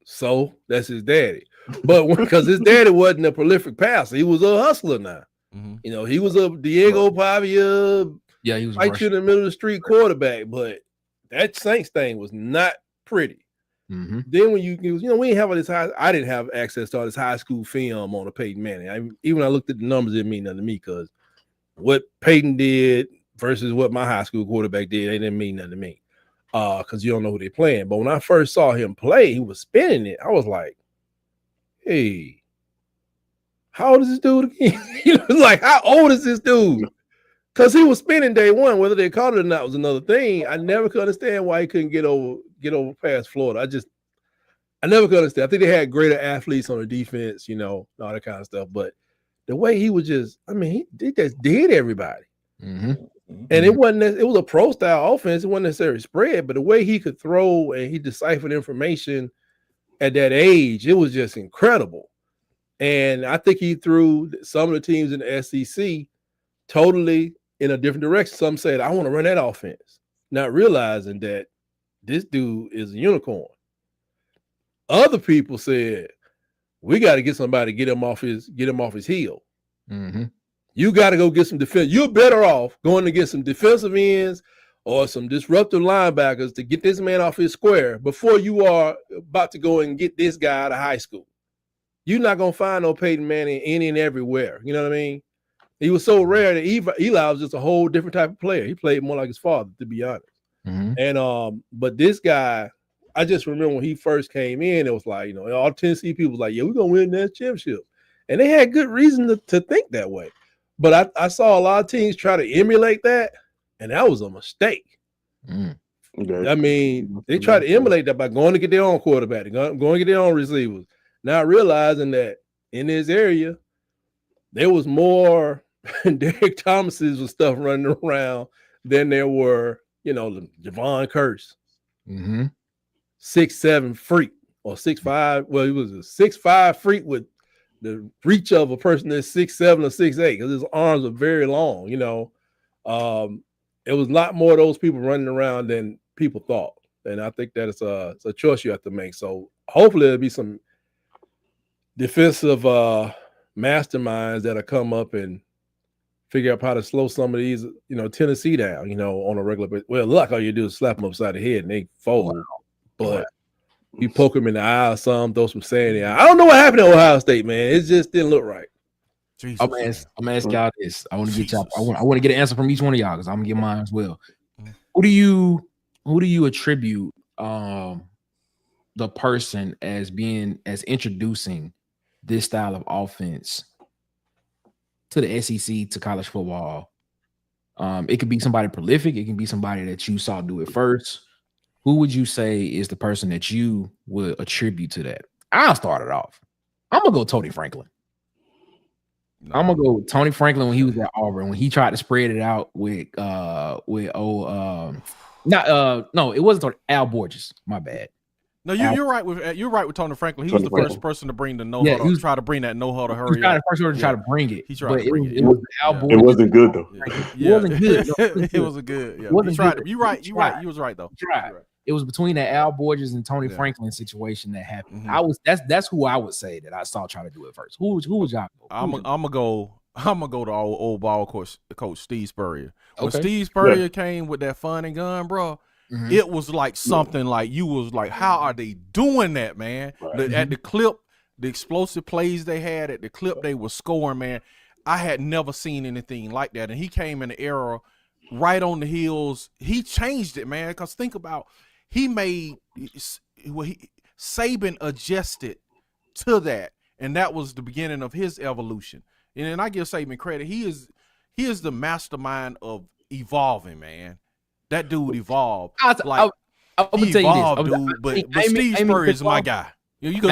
So that's his daddy, but because his daddy wasn't a prolific passer, he was a hustler. Now, he was a Diego Pavia, Yeah, he was like rushing. in the middle of the street quarterback, but that Saints thing was not pretty. Mm-hmm. Then when we didn't have all this I didn't have access to all this high school film on a Peyton Manning. Even when I looked at the numbers, it didn't mean nothing to me because what Peyton did versus what my high school quarterback did, they didn't mean nothing to me. Because you don't know who they're playing. But when I first saw him play, he was spinning it. I was like, hey, how old is this dude again? Like, how old is this dude? Because he was spinning day one. Whether they caught it or not was another thing. I never could understand why he couldn't get over past Florida. I never could understand. I think they had greater athletes on the defense, all that kind of stuff. But the way he was just did everybody. Mm-hmm. And it was a pro style offense. It wasn't necessarily spread, but the way he could throw and he deciphered information at that age, it was just incredible. And I think he threw some of the teams in the SEC totally in a different direction. Some said, I want to run that offense, not realizing that this dude is a unicorn. Other people said, we got to get somebody to get him off his heel. Mm-hmm. You got to go get some defense. You're better off going to get some defensive ends or some disruptive linebackers to get this man off his square before you are about to go and get this guy out of high school. You're not going to find no Peyton Manning any and everywhere. You know what I mean? He was so rare that Eli was just a whole different type of player. He played more like his father, to be honest. Mm-hmm. And but this guy, I just remember when he first came in, it was like, all Tennessee people was like, yeah, we're going to win that championship. And they had good reason to think that way. But I saw a lot of teams try to emulate that, and that was a mistake. Mm. I mean, they try to emulate that by going to get their own quarterback, going to get their own receivers, not realizing that in this area, there was more Derek Thomas's and stuff running around than there were, Javon Curse, 6'7" freak or 6'5". Well, he was a 6'5" freak with the reach of a person that's 6'7" or 6'8" because his arms are very long. It was a lot more of those people running around than people thought, and I think that it's a choice you have to make. So hopefully there'll be some defensive masterminds that'll come up and figure out how to slow some of these, Tennessee down, on a regular basis. Well, look, all you do is slap them upside the head and they fold. Wow. But you poke them in the eye or something, throw some sand in. I don't know what happened at Ohio State, man. It just didn't look right. Jesus. I'm gonna ask y'all this. I want to get y'all. I want to get an answer from each one of y'all because I'm gonna get mine as well. Who do you attribute the person as introducing this style of offense to the SEC, to college football? It could be somebody prolific. It can be somebody that you saw do it first. Who would you say is the person that you would attribute to that? I'll start it off. I'm gonna go Tony Franklin. I'm gonna go with Tony Franklin when he was at Auburn, when he tried to spread it out with it wasn't Tony, Al Borges. My bad. No, you're right with Tony Franklin. He was the first person to bring the no-huddle. Try to bring that no-huddle hurry. He was the first person to try to bring it. He tried to bring it. It was Al Borges. It wasn't good though. It wasn't good. It wasn't good. Yeah. You're right. You was right though. It was between the Al Borges and Tony Franklin situation that happened. Mm-hmm. That's who I would say that I saw try to do it first. Who would y'all go? I'm gonna go to our old ball coach Steve Spurrier. When Steve Spurrier came with that fun and gun, bro, it was like something like you was like, how are they doing that, man? Right. At the clip, the explosive plays they had at the clip they were scoring, man. I had never seen anything like that. And he came in the era right on the heels. He changed it, man. Because think about, Saban adjusted to that, and that was the beginning of his evolution. And I give Saban credit. He is the mastermind of evolving, man. That dude evolved. I'm gonna tell you this, dude. But Steve Spurrier is my guy. You go.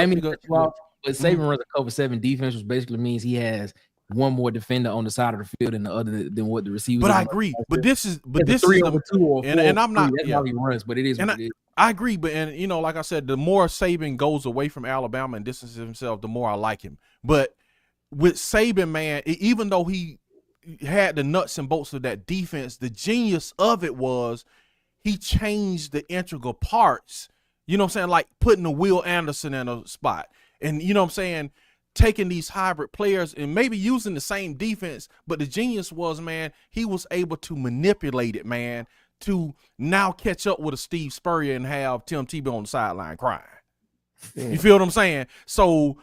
But Saban runs a cover 7 defense, which basically means he has one more defender on the side of the field than the other than what the receivers. But I agree. But this is 3 over 2 or 4. And I'm not. That's how he runs. But it is. And what it is. I agree. But like I said, the more Saban goes away from Alabama and distances himself, the more I like him. But with Saban, man, even though he had the nuts and bolts of that defense, the genius of it was he changed the integral parts. You know what I'm saying? Like putting a Will Anderson in a spot. And you know what I'm saying? taking these hybrid players and maybe using the same defense, but the genius was, man, he was able to manipulate it, man, to now catch up with a Steve Spurrier and have Tim Tebow on the sideline crying. You feel what I'm saying? So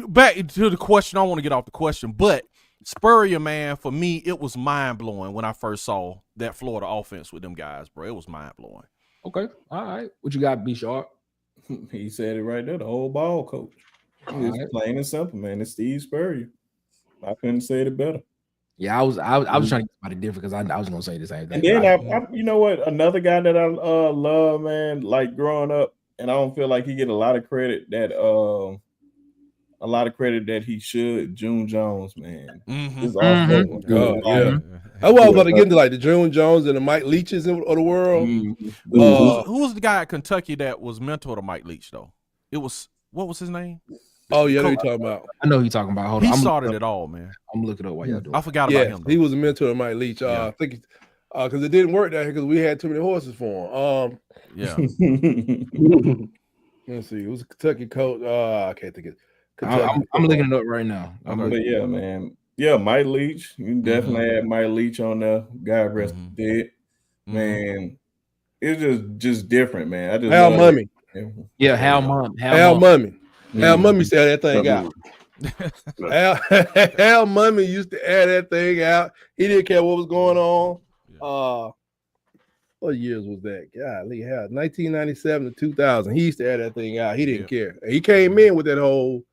back to the question, I don't want to get off the question, but Spurrier, man, for me, it was mind-blowing when I first saw that Florida offense with them guys, bro. It was mind-blowing. Okay. All right. What you got, B Sharp? He said it right there, the whole ball coach. It's plain and simple, man. It's Steve Spurrier. I couldn't say it better. Yeah, I was trying to get somebody different because I was gonna say the same thing. And then I you know what? Another guy that I love, man, like growing up, and I don't feel like he get a lot of credit that he should. June Jones, man. That's what I was about to get into like the June Jones and the Mike Leaches of the world. Who was the guy at Kentucky that was mentor to Mike Leach though? It was, what was his name? Oh yeah, I know you're talking about. I know who you're talking about. Hold on, he started it all, man. I'm looking up while y'all doing. I forgot about him. He was a mentor of Mike Leach. I think because it didn't work that because we had too many horses for him. Let's see. It was a Kentucky coach. I can't think of it. I'm looking it up right now. But yeah, man. Yeah, Mike Leach. You can definitely add Mike Leach on there. God rest dead. Man, it's just different, man. I just Hal Mummy. Yeah, Hal Mummy. Hal Mummy said that thing out. Hal Mummy used to add that thing out. He didn't care what was going on. What years was that? Golly, Hal, 1997 to 2000. He used to add that thing out. He didn't care. He came in with that whole,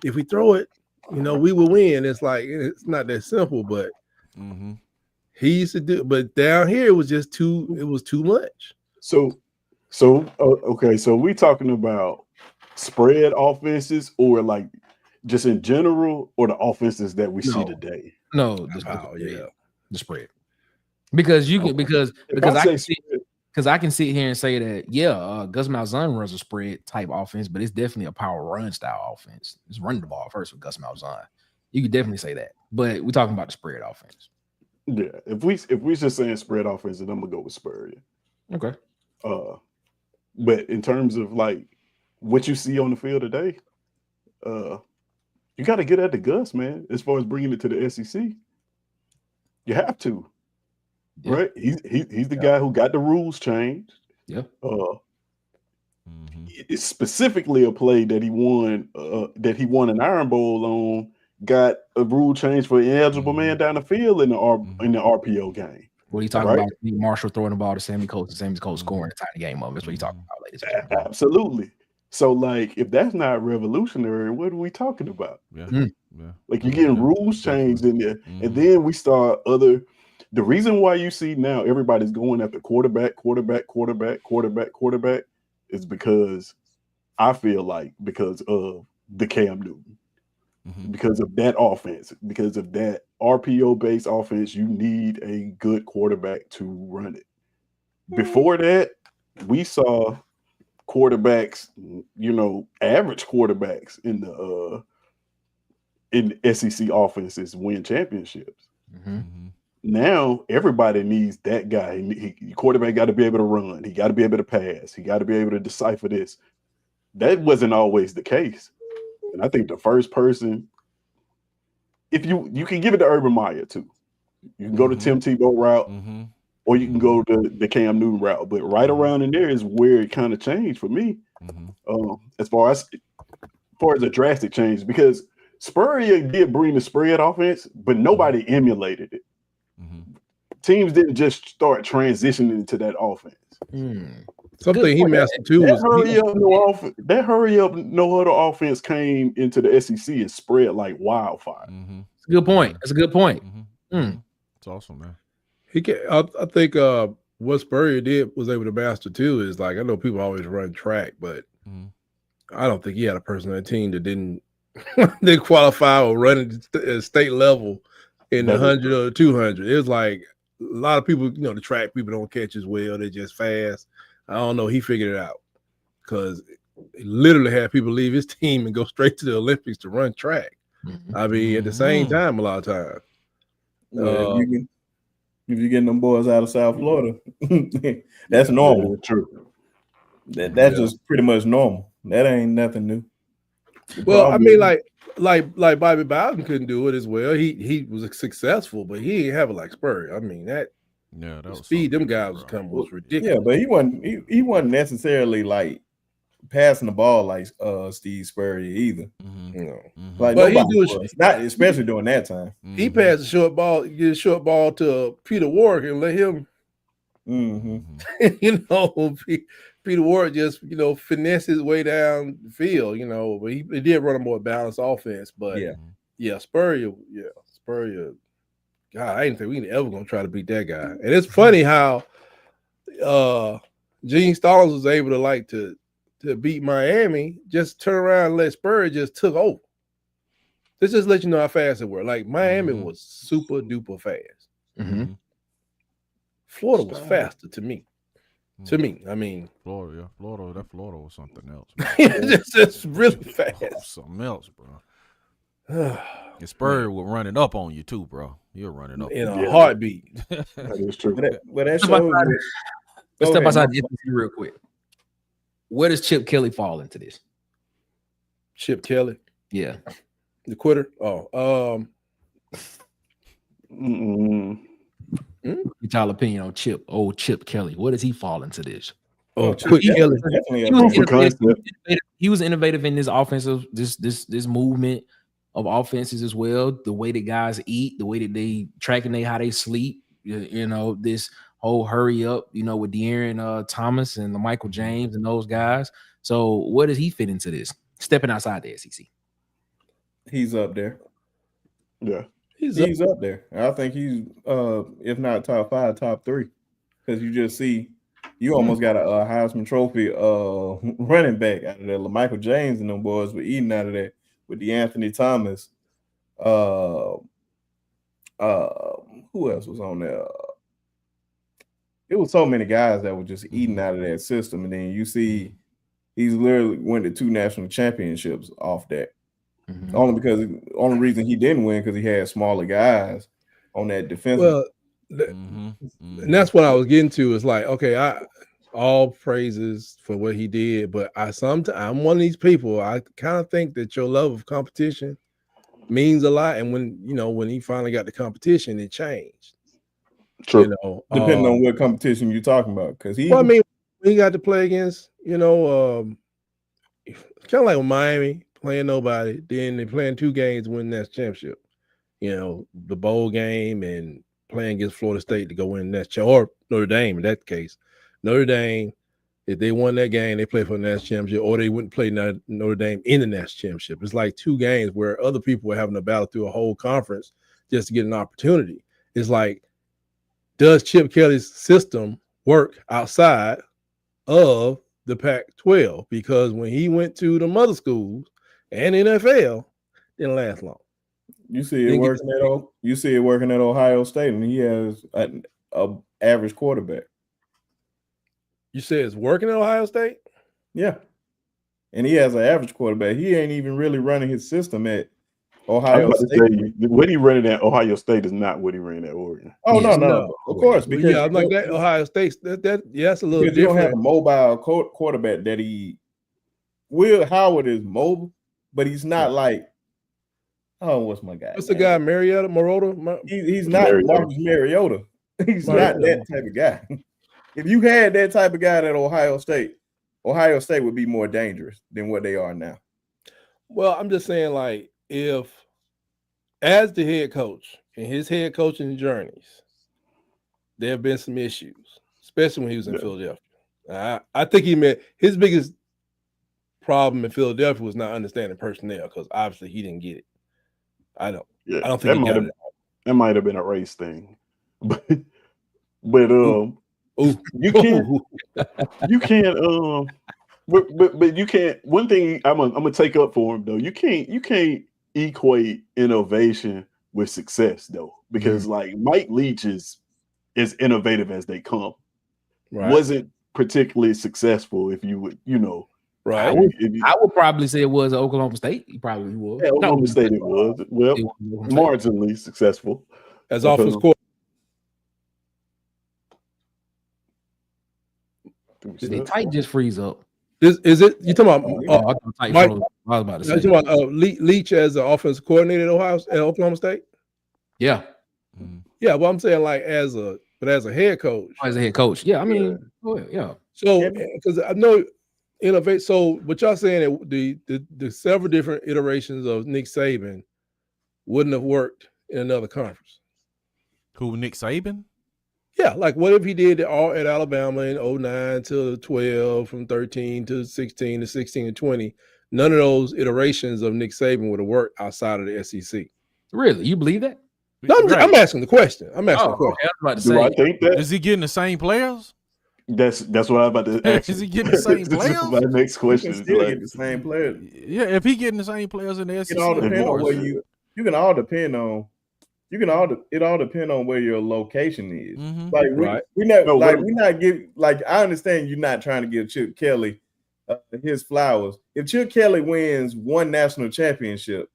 if we throw it, we will win. It's like, it's not that simple, but he used to do. But down here, it was just too much. So okay, so we talking about spread offenses or like just in general, or the offenses that we see today? No, the spread. Because you can because I can sit here and say that Gus Malzahn runs a spread type offense, but it's definitely a power run style offense. It's running the ball first with Gus Malzahn. You could definitely say that, but we're talking about the spread offense. Yeah, if we just saying spread offense, then I'm gonna go with Spurrier. Okay. But in terms of like what you see on the field today, you got to get at the Gus, man. As far as bringing it to the SEC, you have to. Yeah. Right, he's the guy who got the rules changed. Yeah. It's specifically a play that he won an Iron Bowl on. Got a rule change for ineligible man down the field in the RPO game. What are you talking about? Marshall throwing the ball to Sammy Coates scoring to tie the game up. That's what you're talking about, ladies and gentlemen. Absolutely. So, like, if that's not revolutionary, what are we talking about? Like, you're getting rules changed in there, and then we start other. The reason why you see now everybody's going after quarterback is because I feel like because of the Cam Newton, because of that offense, because of that RPO-based offense, you need a good quarterback to run it. Before that, we saw quarterbacks, average quarterbacks in the SEC offenses win championships. Now everybody needs that guy. Quarterback got to be able to run. He got to be able to pass. He got to be able to decipher this. That wasn't always the case. And I think the first person, if you can give it to Urban Meyer too. You can go to Tim Tebow route, or you can go to the Cam Newton route. But right around in there is where it kind of changed for me, as far as a drastic change, because Spurrier did bring the spread offense, but nobody emulated it. Teams didn't just start transitioning into that offense. Something he mastered too that was that hurry up, no other offense came into the SEC and spread like wildfire. It's a good point. That's a good point. It's awesome, man. I think what Spurrier was able to master too is, like, I know people always run track, but I don't think he had a person on the team that didn't qualify or run at state level in the 100 or 200. It was like a lot of people, the track people don't catch as well. They're just fast. I don't know. He figured it out because he literally had people leave his team and go straight to the Olympics to run track. I mean, at the same time, a lot of times. If you getting them boys out of South Florida, that's normal. True. That's just pretty much normal. That ain't nothing new. Well, I mean, like Bobby Bowden couldn't do it as well. He was successful, but he didn't have it like Spurrier. I mean, that was speed them something guys was different, coming bro. was ridiculous. Yeah, but he wasn't necessarily like passing the ball like Steve Spurrier either. You know, Like but nobody was, not especially during that time. He passed a short ball, get a short ball to Peter Warwick and let him. You know, Peter Warwick just finesse his way down the field. You know, but he did run a more balanced offense. But Spurrier. God, I didn't think we were ever gonna try to beat that guy. And it's funny how Gene Stallings was able to beat Miami, just turn around and let Spurrier just took over. This just let you know how fast it were. Like Miami was super duper fast. Florida was faster to me. To me, I mean, Florida was something else. Just really fast. Something else, bro. And Spurrier will run it up on you too, bro. You'll run it up in a heartbeat. That is true. But that shows. Let's step outside the SEC real quick. Where does Chip Kelly fall into this? Chip Kelly, yeah, the quitter. Get y'all opinion on Chip? Old Chip Kelly. Where does he fall into this? Chip Kelly. He was innovative in this offensive, this movement of offenses as well. The way that guys eat, the way that they tracking how they sleep. This whole hurry up. With De'Aaron Thomas and the Michael James and those guys. So where does he fit into this? Stepping outside the SEC. He's up there. Yeah. He's up there. I think he's if not top 5, top 3. Because you just see you almost got a Heisman Trophy running back out of there. Michael James and them boys were eating out of that with DeAnthony Thomas. Who else was on there? It was so many guys that were just eating out of that system. And then you see he's literally went to 2 national championships off that. Only reason he didn't win because he had smaller guys on that defense. Well, and that's what I was getting to. Is like, okay, all praises for what he did, but I'm one of these people. I kind of think that your love of competition means a lot, and when he finally got the competition, it changed. True. Depending on what competition you're talking about, because he got to play against, kind of like with Miami. Playing nobody, then they're playing 2 games to win that championship. The bowl game and playing against Florida State to go win that or Notre Dame in that case. Notre Dame, if they won that game, they play for the national championship, or they wouldn't play Notre Dame in the national championship. It's like 2 games where other people were having to battle through a whole conference just to get an opportunity. It's like, does Chip Kelly's system work outside of the Pac-12? Because when he went to the mother schools and NFL, didn't last long. You see it working at Ohio State, and he has an average quarterback. You say it's working at Ohio State? Yeah. And he has an average quarterback. He ain't even really running his system at Ohio State. What he running at Ohio State is not what he ran at Oregon. Oh, no. Of course. Because I'm like that Ohio State, that's a little different. You don't have a mobile quarterback that Will Howard is mobile, but he's not like, what's my guy? What's the guy, Mariota? He's not Marcus Mariota. He's not that type of guy. If you had that type of guy at Ohio State would be more dangerous than what they are now. Well, I'm just saying, like, if as the head coach in his head coaching journeys, there have been some issues, especially when he was in Philadelphia. I think his biggest problem in Philadelphia was not understanding personnel, because obviously he didn't get it. I don't think that might have been a race thing, but you can't but you can't. One thing I'm gonna take up for him though, you can't equate innovation with success though, because like Mike Leach is innovative as they come. Right. Wasn't particularly successful, if you would, Right. I would probably say it was Oklahoma State. He probably was. Yeah, Oklahoma State it was. Well, marginally successful as offense coordinator. Did they tight just freeze up? Is it you talking I about thought Tyke Mike? froze. I was about to You say. talking about Leach as the offensive coordinator at Oklahoma State? Yeah. Yeah, well, I'm saying like as a head coach. As a head coach. Yeah, I mean, yeah. So because I know innovate. So what y'all saying that the several different iterations of Nick Saban wouldn't have worked in another conference. Who, Nick Saban? Yeah, like what if he did it all at Alabama in 09 to 12, from 13 to 16 to 16 to 20? None of those iterations of Nick Saban would have worked outside of the SEC. Really? You believe that? No, I'm asking the question. I'm asking the question. Okay. I was about to Do say, I think that? Is he getting the same players? That's what I'm about to ask. Is he getting the same This is players? my next question. You can is still like, get the same players. Yeah, if he getting the same players in the SEC, It all of depends on course. where it all depend on where your location is. Mhm. Like Right. I understand you're not trying to give Chip Kelly his flowers. If Chip Kelly wins one national championship,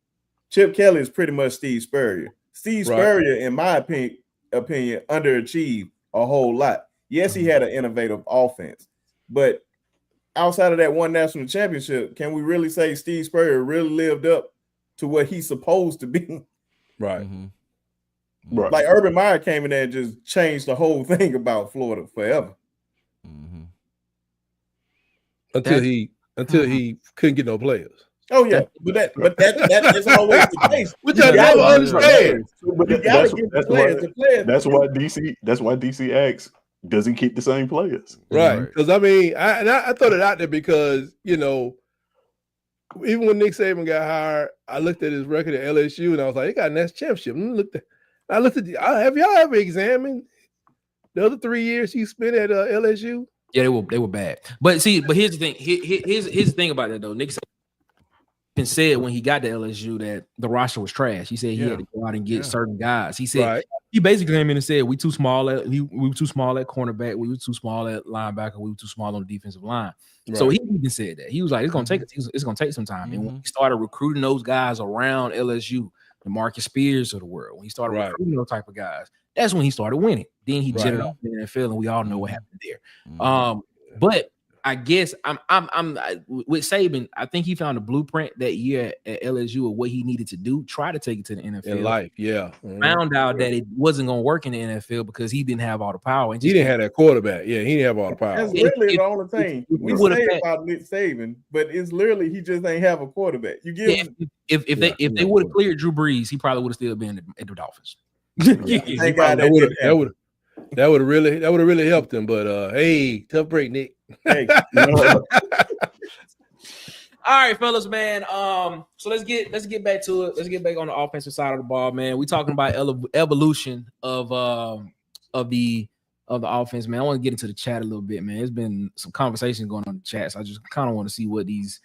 Chip Kelly is pretty much Steve Spurrier. Steve Spurrier, in my opinion, underachieved a whole lot. Yes, he had an innovative offense, but outside of that one national championship, can we really say Steve Spurrier really lived up to what he's supposed to be? Right. right. Like Urban Meyer came in there and just changed the whole thing about Florida forever. Until he couldn't get no players. Oh yeah, but that is always the case. Which I never understand. But You gotta get the players. That's why DC asks, does he keep the same players? Right. Because I mean, I thought it out there because, you know, even when Nick Saban got hired, I looked at his record at LSU and I was like, he got a national championship. Have y'all ever examined the other 3 years he spent at LSU? Yeah, they were bad. But here's the thing. Here's the thing about that though. Nick Saban said when he got to LSU that the roster was trash. He said he had to go out and get certain guys. He said he basically came in and said we were too small at cornerback, we were too small at linebacker, we were too small on the defensive line. Right. So he even said that. He was like, it's gonna take some time. And when he started recruiting those guys around LSU, the Marcus Spears of the world, when he started recruiting those type of guys, that's when he started winning. Then he jetted off in the NFL, and we all know what happened there. But I guess I'm with Saban. I think he found a blueprint that year at LSU of what he needed to do. Try to take it to the NFL. In life, Found out that it wasn't going to work in the NFL because he didn't have all the power. And he didn't have that quarterback. Yeah, he didn't have all the power. That's literally the only thing we say about Nick Saban, but it's literally he just ain't have a quarterback. You give him, if they would have cleared Drew Brees, he probably would have still been at the Dolphins. Thank God that would have really helped him. But hey, tough break, Nick. Hey, all right, fellas, man. So let's get back to it. Let's get back on the offensive side of the ball, man. We talking about evolution of the offense, man. I want to get into the chat a little bit, man. There's been some conversation going on in the chat, so I just kind of want to see what these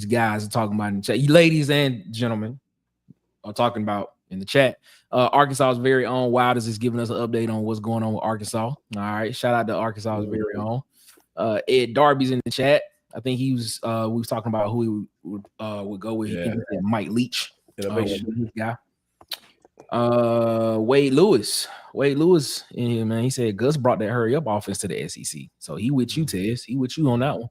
guys are talking about in the chat. You ladies and gentlemen are talking about in the chat. Arkansas's very own Wilders is giving us an update on what's going on with Arkansas. All right, shout out to Arkansas's very own. Ed Darby's in the chat. I think we was talking about who he would go with. He said Mike Leach, this guy. Wade Lewis in here, man. He said Gus brought that hurry up offense to the SEC. So he with you, Tez. He with you on that one.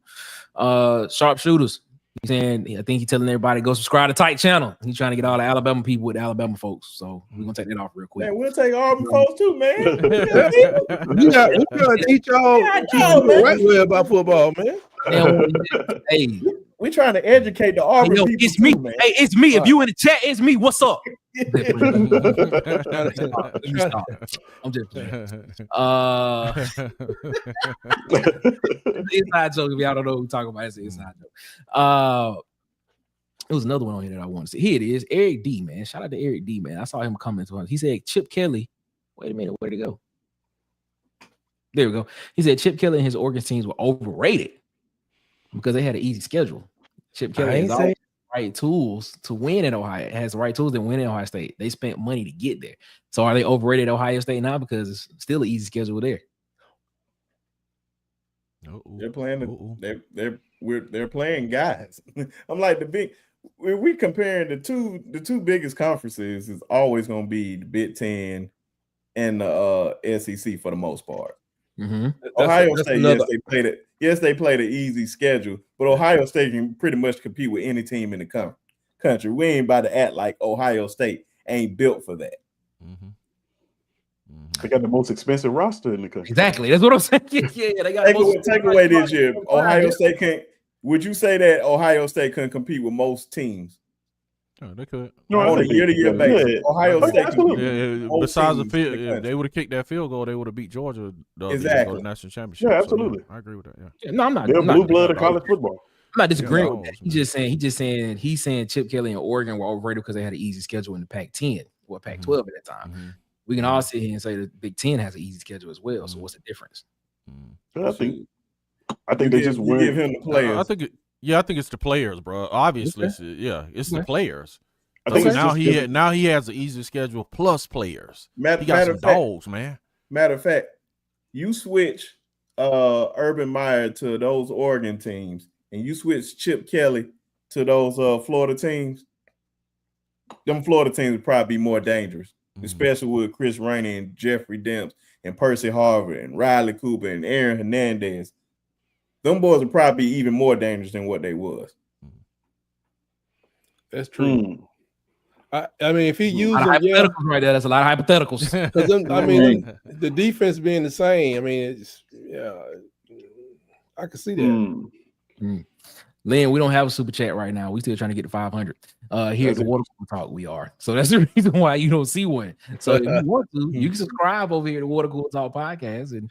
Sharpshooters. He's saying, I think he's telling everybody go subscribe to Tyke channel. He's trying to get all the Alabama people with the Alabama folks. So we're gonna take that off real quick. Man, we'll take Auburn folks too, man. we gotta teach y'all the right way about football, man. Hey, we trying to educate the Auburn people. It's me. Too, man. Hey, it's me. If you in the chat, it's me. What's up? I'm just playing. Inside joke. If y'all don't know what we're talking about, it's an inside joke. It was another one on here that I want to see. Here it is. Eric D, man. Shout out to Eric D, man. I saw him comment to us. He said Chip Kelly. Wait a minute, where'd it go? There we go. He said Chip Kelly and his Oregon teams were overrated because they had an easy schedule. Chip Kelly has all the right tools to win at Ohio. It has the right tools to win at Ohio State. They spent money to get there. So are they overrated at Ohio State now because it's still an easy schedule there? They're playing. They're playing guys. I'm like we comparing the two biggest conferences is always going to be the Big Ten and the SEC for the most part. Ohio State, yes, they played an easy schedule, but Ohio State can pretty much compete with any team in the country. We ain't about to act like Ohio State ain't built for that. They got the most expensive roster in the country. Exactly. That's what I'm saying. Yeah, they got take away this year. Ohio State can't. Would you say that Ohio State couldn't compete with most teams? Oh, they could. No, on a year-to-year basis. Ohio State besides the field, if they would have kicked that field goal, they would have beat Georgia the national championship. Yeah, absolutely. So, I agree with that. Yeah. No, I'm not. They're blue blood of college football. I'm not disagreeing with that. He's saying Chip Kelly and Oregon were overrated because they had an easy schedule in the Pac-10 or Pac-12 at that time. We can all sit here and say the Big Ten has an easy schedule as well. So what's the difference? I think they just win. Give him the players. I think it's the players, bro. Obviously, it's the players. I think now he has an easy schedule plus players. He got some dogs, man. Matter of fact, you switch Urban Meyer to those Oregon teams, and you switch Chip Kelly to those Florida teams. Them Florida teams would probably be more dangerous, especially with Chris Rainey and Jeffrey Demps and Percy Harvard and Riley Cooper and Aaron Hernandez. Them boys would probably be even more dangerous than what they was. That's true. I mean, if he used hypotheticals right there, that's a lot of hypotheticals. I mean, the defense being the same. I mean, I can see that. Lynn, we don't have a super chat right now. We still trying to get to 500. Here at the Water Cooler Talk, we are. So that's the reason why you don't see one. So if you want to, you can subscribe over here to Water Cooler Talk podcast. And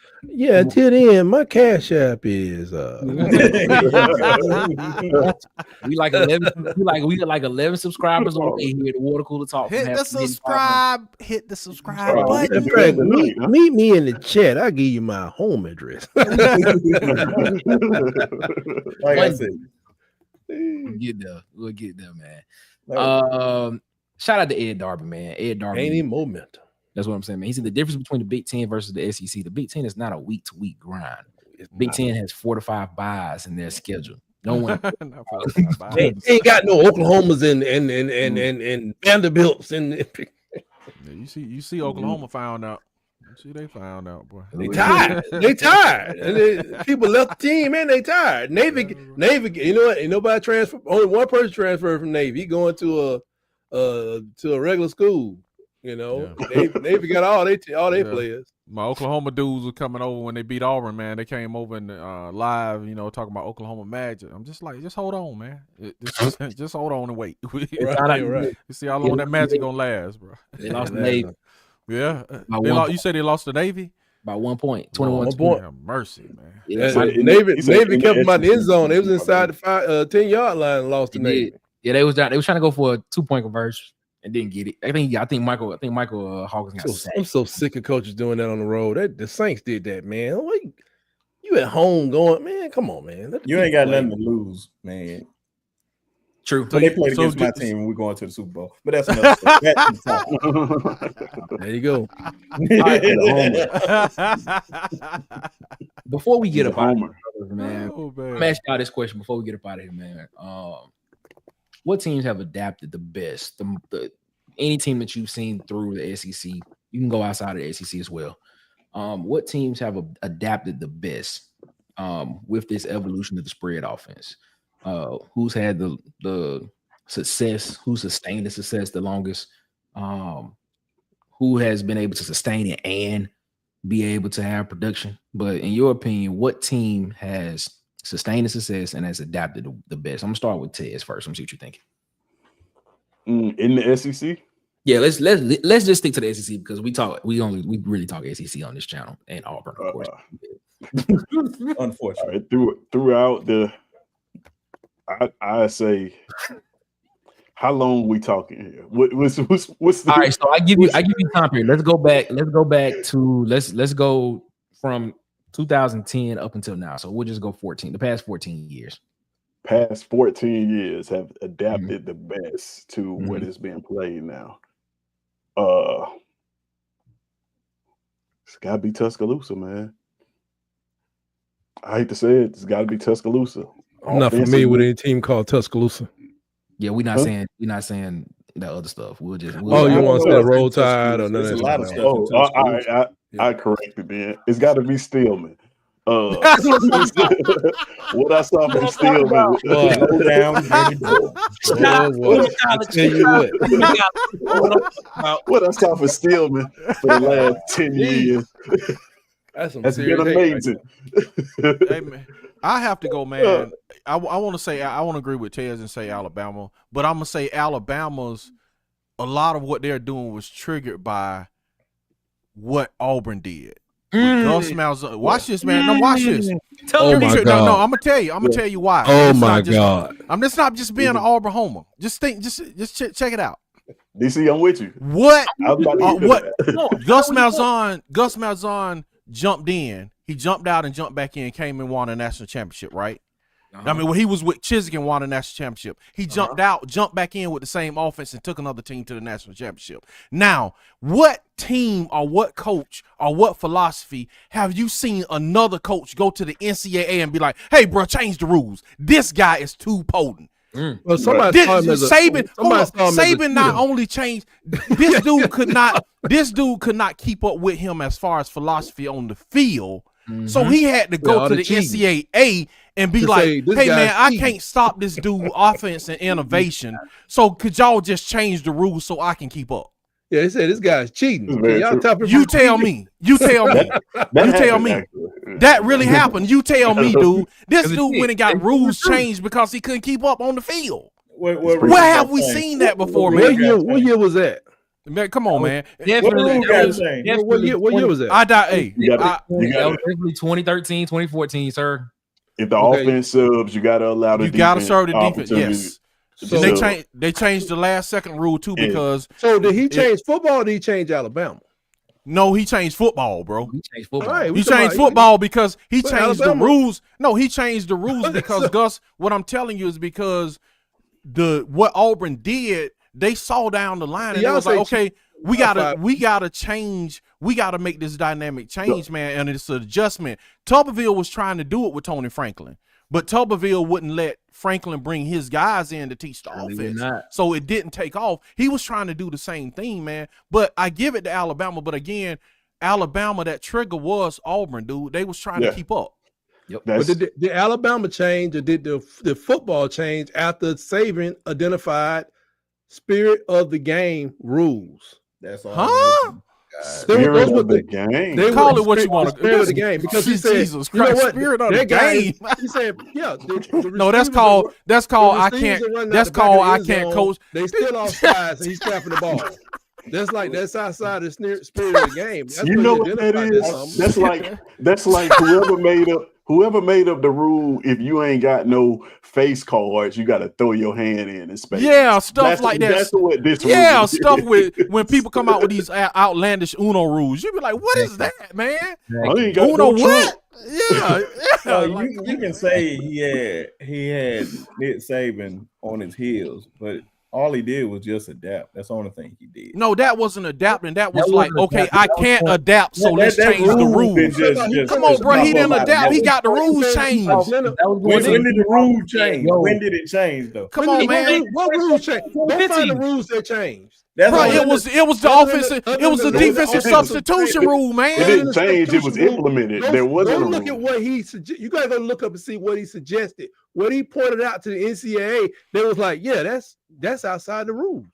till then, my Cash App is we like 11 subscribers over here at the Water Cooler Talk. Hit the subscribe button. Meet me in the chat. I'll give you my home address. Like I said. We'll get there, man. Shout out to Ed Darby, man. Ed Darby, any moment. That's what I'm saying, man. He said the difference between the Big Ten versus the SEC. The Big Ten is not a week-to-week grind. Big Ten has 4 to 5 buys in their schedule. No one they ain't got no Oklahomas and Vanderbilts and you see Oklahoma found out. See, they found out, boy. They tired. And people left the team, man. They tired. Navy. You know what? Ain't nobody transfer. Only one person transferred from Navy. He going to a regular school. You know, Navy got all they players. My Oklahoma dudes were coming over when they beat Auburn, man. They came over and live, talking about Oklahoma Magic. I'm just like, just hold on, man. Just hold on and wait. Right. You see how long that Magic gonna last, bro. They lost the Navy. Yeah, you said they lost to Navy by 1 point, 21 point. Mercy, man. Yeah, Navy kept them out the end zone. They was inside the 10-yard line and lost to Navy. Yeah, they was down. They was trying to go for a 2-point conversion and didn't get it. I think Michael Hawkins got sacked. I'm so sick of coaches doing that on the road. The Saints did that, man. Like, you at home going, man. Come on, man. You ain't got nothing to lose, man. True. So they played against my team and we're going to the Super Bowl. But that's another story. There you go. Before we get up out of here, man, I'm gonna ask y'all this question before we get up out of here, man. What teams have adapted the best? Any team that you've seen through the SEC, you can go outside of the SEC as well. What teams have adapted the best with this evolution of the spread offense? Who's had the success, who sustained the success the longest, who has been able to sustain it and be able to have production. But in your opinion, what team has sustained the success and has adapted the best? I'm gonna start with Tez first. Let me see what you're thinking. In the SEC? Yeah, let's just stick to the SEC because we really talk SEC on this channel and Auburn, of course. Unfortunately, throughout the I say, how long we talking here? What's the, all right? So I give you time period. Let's go from 2010 up until now. So we'll just go 14. The past 14 years. Past 14 years have adapted the best to what is being played now. It's gotta be Tuscaloosa, man. I hate to say it, it's gotta be Tuscaloosa. I'm not familiar with any team called Tuscaloosa. Yeah, we're not saying that other stuff. You want to say Roll Tide or none of that? All right. I corrected then. It's got to be Stillman. What I saw from Stillman. Go down, Jimmy Joe. I tell you What I saw from Stillman for the last 10 years. That's some That's been serious hate amazing. Hey, man, I have to go, man. I want to say I want to agree with Tez and say Alabama, but I'm gonna say Alabama's a lot of what they're doing was triggered by what Auburn did. Gus Malzahn. Watch this, man. No, watch this. Oh my God. No, I'm gonna tell you. I'm gonna tell you why. Oh my God. I'm just not just being an Auburn homer. Just think. Just check it out. DC, I'm with you. What? I was about to get to that. Gus Malzahn jumped in. He jumped out and jumped back in. Came and won a national championship, right? I mean, when he was with Chiswick and won a national championship, he jumped out, jumped back in with the same offense and took another team to the national championship. Now, what team or what coach or what philosophy have you seen another coach go to the NCAA and be like, hey, bro, change the rules. This guy is too potent. Well, Saban not only changed, this dude could not keep up with him as far as philosophy on the field. So he had to go to the NCAA and be like, hey, man, I can't stop this dude offense and innovation. So could y'all just change the rules so I can keep up? Yeah, they said this guy's cheating. You tell me. That really happened. You tell me, dude. This dude went and got rules changed because he couldn't keep up on the field. Where have we seen that before, man? What year was that? Man, come on, man. What year was that? Definitely 2013, 2014, sir. If the offense subs, you got to allow the defense. You got to serve the defense, yes. So they changed the last second rule too because. So did he change football or did he change Alabama? No, he changed football, bro. He changed football. Right, he changed football because he changed Alabama. the rules. No, he changed the rules because Gus. What I'm telling you is because what Auburn did, they saw down the line and they was like, okay, we gotta change. We gotta make this dynamic change, man, and it's an adjustment. Tuberville was trying to do it with Tony Franklin, but Tuberville wouldn't let Franklin bring his guys in to teach the offense, so it didn't take off. He was trying to do the same thing, man. But I give it to Alabama. But again, Alabama, that trigger was Auburn, dude. They was trying to keep up. Yep. But did Alabama change or did the football change after Saban identified spirit of the game rules? That's all. Huh? Spirit of the game. They call it what you want. Spirit of the game, because he said, Jesus Christ, you know what? spirit of the game. He said, yeah. No, that's called I can't coach. They still offsides and he's snapping the ball. That's outside the spirit of the game. That's you know what that is? That's like whoever made up the rule. If you ain't got no face cards, you got to throw your hand in space. Yeah, stuff like that. That's what this. Yeah, stuff with when people come out with these outlandish Uno rules, you be like, "What is that, man? Uno what?" Yeah. You can say he had Nick Saban on his heels, but all he did was just adapt. That's the only thing he did. No, that wasn't adapting. That was like, okay, I can't adapt, so let's change the rules. Come on, bro. He didn't adapt. He got the rules changed. When did the rule change? When did it change, though? Come on, man. What rules changed? Don't find the rules that changed. Bro, it was the offensive. It was the defensive substitution rule, man. It didn't change. It was implemented. There wasn't a rule. Look at what he suggested. You gotta go look up and see what he suggested. What he pointed out to the NCAA, they was like, yeah, that's outside the rules.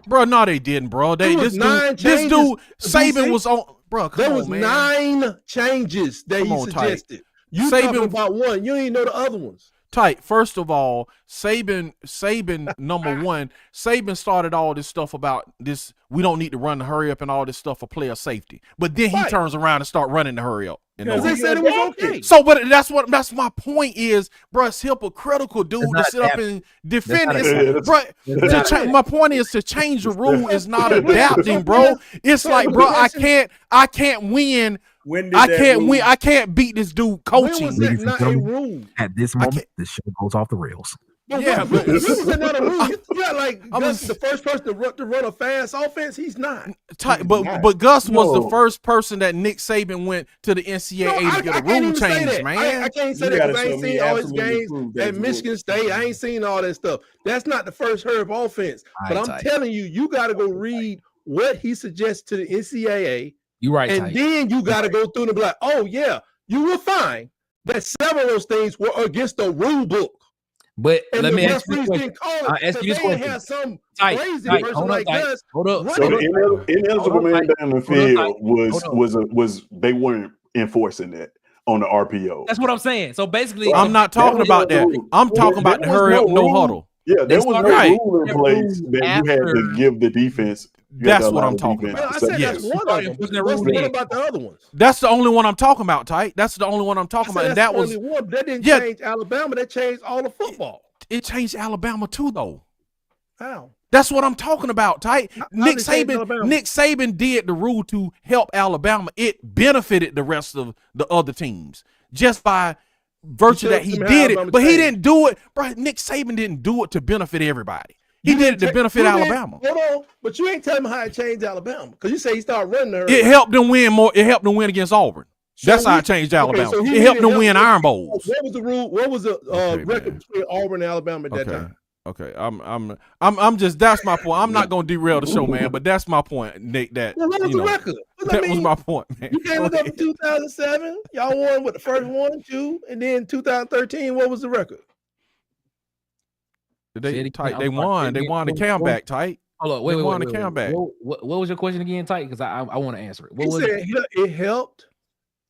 Bro, no, they didn't, bro. This dude, Saban was on. Bro, come on, man. There was 9 changes that he suggested. You talking about one? You ain't know the other ones. Tight. First of all, Saban number one. Saban started all this stuff about this. We don't need to run the hurry up and all this stuff for player safety. But then he turns around and start running the hurry up. Because they said it was okay. So, but that's my point is, bro. It's hypocritical, dude, to sit up and defend it. Bro, my point is to change the rule is not adapting, bro. It's like, bro, I can't win. I can't beat this dude coaching. Not a rule. At this moment, the show goes off the rails. Yeah, but this is another rule. Yeah, like Gus, the first person to run a fast offense, he's not. But Gus was the first person that Nick Saban went to the NCAA to get a rule change, man. I can't say that because I ain't seen all his games at Michigan State. I ain't seen all that stuff. That's not the first Herb offense. But I'm telling you, you got to go read what he suggests to the NCAA You're right. And Tight. then you got to go through and be like, oh yeah, you will find that several of those things were against the rule book. But And let the me ask you referees this didn't question. call it. I'll ask you this question. Have some Tight, crazy tight. person Hold on, like tight. us. Hold up. So the ineligible man down the field was they weren't enforcing that on the RPO. That's what I'm saying. So basically, I'm not talking about that. I'm talking about the hurry up, no huddle. Yeah, there was no rule in place that you had to give the defense. That's what I'm talking about. I said that's one of them. What about the other ones? That's the only one I'm talking about, Tight. That's the only one I'm talking about. And that was that didn't change Alabama. That changed all of football. It changed Alabama too, though. How? That's what I'm talking about, Tight. Nick Saban did the rule to help Alabama. It benefited the rest of the other teams just by virtue that he did it. But he didn't do it, bro. Nick Saban didn't do it to benefit everybody. He did it to benefit Alabama. Hold on, but you ain't telling me how it changed Alabama because you say he started running her. It helped them win more. It helped them win against Auburn. That's how it changed Alabama. So it helped them win Iron Bowls. What was the rule? What was the record between Auburn and Alabama at that time? Okay, I'm just that's my point. I'm not gonna derail the show, man, but that's my point, Nick. That what was the record? That was my point, man. You came up in 2007. Y'all won with the first 1, 2, and then 2013. What was the record? They won. They won the comeback, Tight. Hold on, wait, won the comeback. What was your question again, Tight? Because I want to answer it. What was it? It helped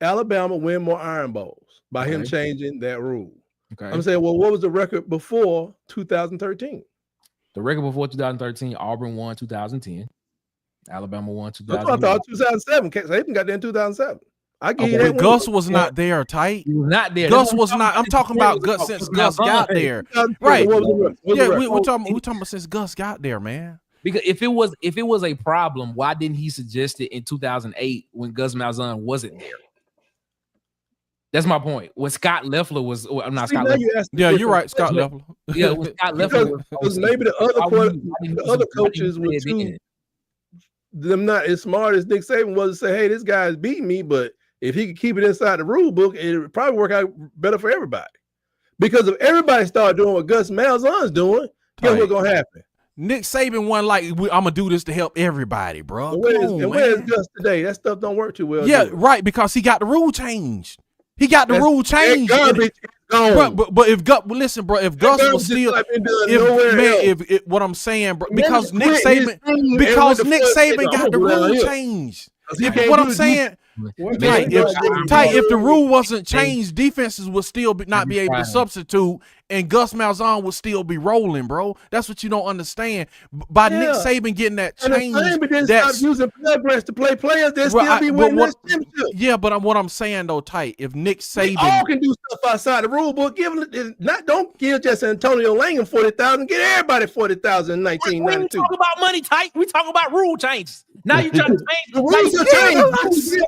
Alabama win more Iron Bowls by him changing that rule. Okay. I'm saying, well, what was the record before 2013? The record before 2013, Auburn won 2010. Alabama won 2000. I thought 2007. Saban got there in 2007. I give you that. Gus was not there, Tight. He was not there. Gus was not. I'm talking about Gus since Gus got there. Right. Yeah, we're talking about since Gus got there, man. Because if it was a problem, why didn't he suggest it in 2008 when Gus Malzahn wasn't there? That's my point. When Scott Loeffler was, I'm not Scott Loeffler. Yeah, you're right, Scott Loeffler. Yeah, when Scott Loeffler was maybe the other coaches were too them not as smart as Nick Saban was to say, hey, this guy's beating me, but if he could keep it inside the rule book, it would probably work out better for everybody. Because if everybody started doing what Gus Malzahn's doing, guess what's gonna happen? Nick Saban wasn't like, I'm gonna do this to help everybody, bro. Where's Gus today? That stuff don't work too well. Yeah, right, because he got the rule changed. He got the rule changed. But if Gus, listen, bro, if Gus was still, what I'm saying, bro, because Nick Saban got the rule changed. What I'm saying, if the rule wasn't changed, defenses would still not be able to substitute, and Gus Malzahn would still be rolling, bro. That's what you don't understand. By Nick Saban getting that change, that's using blood press to play players. They still be winning this championship. Yeah, but what I'm saying though, Tight, if Nick Saban all can do stuff outside the rule book, don't give just Antonio Langham 40,000. Get everybody 40,000 in 1992. We talk about money, Tight. We talk about rule changes. Now you're trying to change the rules.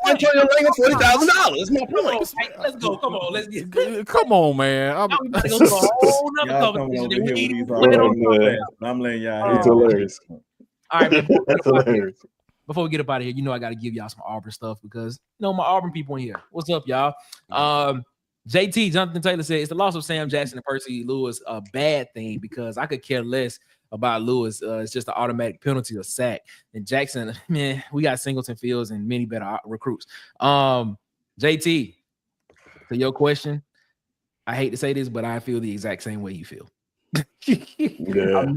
Antonio Langham $40,000. That's my point. Let's go. Come on. Let's get. Come on, man. I'm letting y'all. It's hilarious. All right, that's hilarious. Before we get up out of here, I got to give y'all some Auburn stuff because my Auburn people in here. What's up, y'all? JT Jonathan Taylor said, "Is the loss of Sam Jackson and Percy Lewis a bad thing? Because I could care less about Lewis. It's just an automatic penalty or sack. And Jackson, man, we got Singleton, Fields, and many better recruits." JT, to your question, I hate to say this, but I feel the exact same way you feel. I'm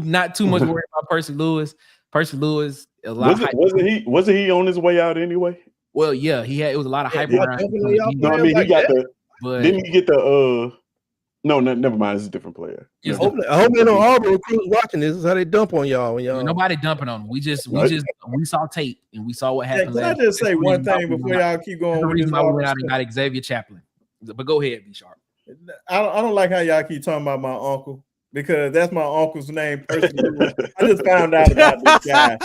not too much worried about Percy Lewis. Percy Lewis, a lot. Wasn't he on his way out anyway? Well, yeah, it was a lot of hype around. No, I mean he got didn't he get the No, never mind. It's a different player. I hope they know Auburn recruits watching this. Is how they dump on y'all. When y'all nobody dumping on them. We saw tape and we saw what happened. Can I just say one thing before y'all keep going? The reason why we went out and got Xavier Chaplin. But go ahead, B Sharp. I don't like how y'all keep talking about my uncle because that's my uncle's name. Personally, I just found out about this guy.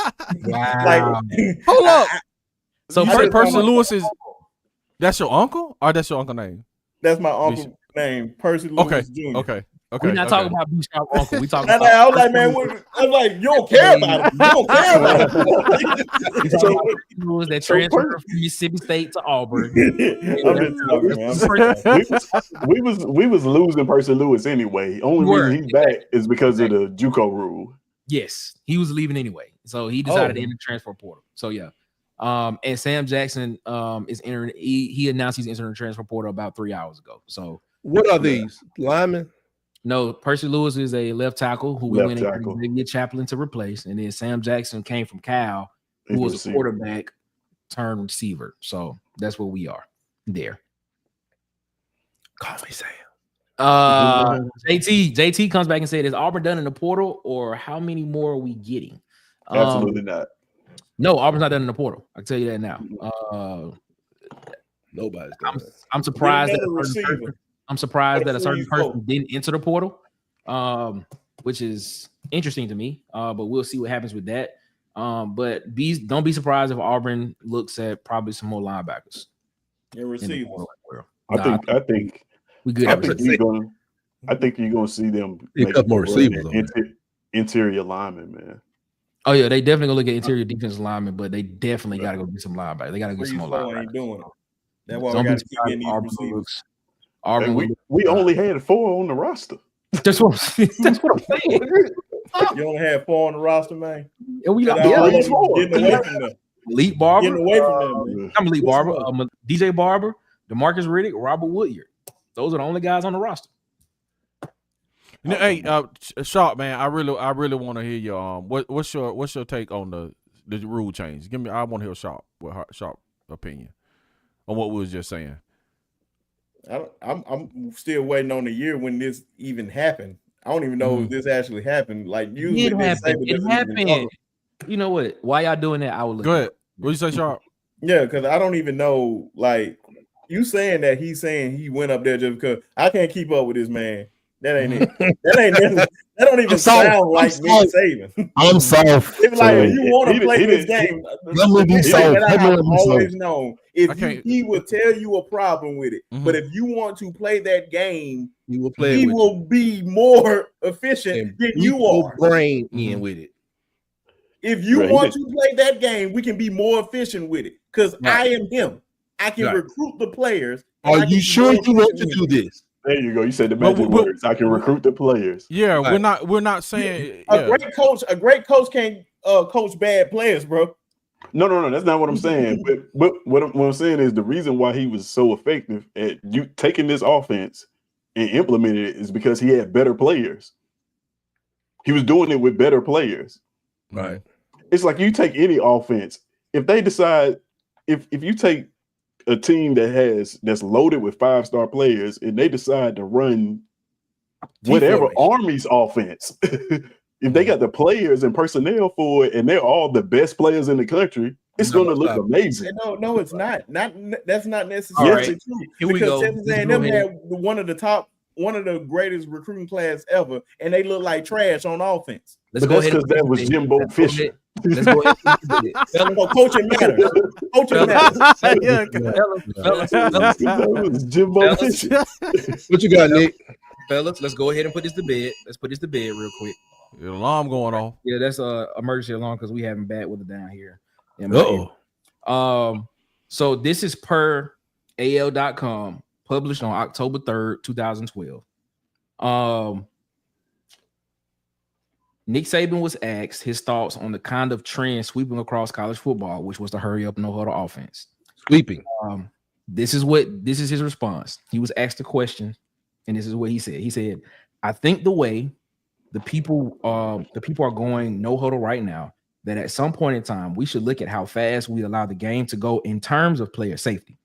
Wow. Hold up. So Percy Lewis that's your uncle or that's your uncle name? That's my uncle's name, Percy Lewis Jr. Okay. We're not talking about B Sharp uncle. We talking. I was like, man, I was like, you don't care about it. You don't care about it. That transferred from Mississippi State to Auburn. We was losing Percy Lewis anyway. Only reason he's back is because of the JUCO rule. Yes, he was leaving anyway, so he decided to end the transfer portal. So yeah. And Sam Jackson is entering. He announced he's entering the transfer portal about 3 hours ago. So what are these linemen? No, Percy Lewis is a left tackle who we went in Xavier Chaplin to replace, and then Sam Jackson came from Cal, who was a quarterback turned receiver. So that's what we are there. Call me Sam. JT comes back and said, "Is Auburn done in the portal, or how many more are we getting?" Absolutely not. No, Auburn's not done in the portal. I can tell you that now. Nobody's done. I'm surprised that a certain person didn't enter the portal, which is interesting to me. But we'll see what happens with that. But don't be surprised if Auburn looks at probably some more linebackers. And receivers. I think we good. I think you're gonna see them make more receivers. Interior linemen, man. Oh yeah, they definitely gonna look at interior defensive linemen, but they definitely gotta go get some linebackers. They gotta get some more linebackers. Ain't doing it. That's why we got to keep getting these receivers. We only had 4 on the roster. That's what I'm saying. You only had 4 on the roster, man. And we got getting away from them. Elite Barber. Getting away from them. I'm Elite Barber. DJ Barber, DeMarcus Riddick, Robert Woodyard. Those are the only guys on the roster. Hey, Sharp, man, I really want to hear your what's your take on the rule change? I want to hear Sharp opinion on what we was just saying. I'm still waiting on the year when this even happened. I don't even know if this actually happened. Like usually it happened. You know what? Why y'all doing that? I will look. Go ahead. What you say, Sharp? Yeah, because I don't even know. Like you saying that he's saying he went up there just because I can't keep up with this man. That ain't it. That don't even sound like Nick Saban. I'm soft. If like if you want to play this game, let me be soft. I have always known he would tell you a problem with it. But if you want to play that game, he will play. He will be more efficient than you are. Brain in with it. If you want to play that game, we can be more efficient with it. Because I am him. I can recruit the players. Are you sure you want to do this? There you go. You said the magic words. I can recruit the players. Yeah, we're not saying a great coach can't coach bad players, bro. No. That's not what I'm saying. But what I'm saying is the reason why he was so effective at you taking this offense and implementing it is because he had better players. He was doing it with better players. Right. It's like you take any offense. If they decide, if you take a team that's loaded with 5-star players and they decide to run whatever Army's offense, if they got the players and personnel for it and they're all the best players in the country, it's going to look amazing. No, it's not. That's not necessarily true. Here we go. Texas A&M had one of the greatest recruiting class ever, and they look like trash on offense. But that's because that was Jimbo Fisher. Let's go ahead. Coaching matters. Coaching matters. Jimbo Fisher. What you got, Nick? Fellas, let's go ahead and put this to bed. Let's put this to bed real quick. The alarm going off. Yeah, that's a emergency alarm because we having bad weather down here. So this is per AL.com, published on October 3rd, 2012. Nick Saban was asked his thoughts on the kind of trend sweeping across college football, which was the hurry up, no huddle offense. Sweeping. This is his response. He was asked a question, and this is what he said. He said, "I think the way the people are going no huddle right now, that at some point in time we should look at how fast we allow the game to go in terms of player safety."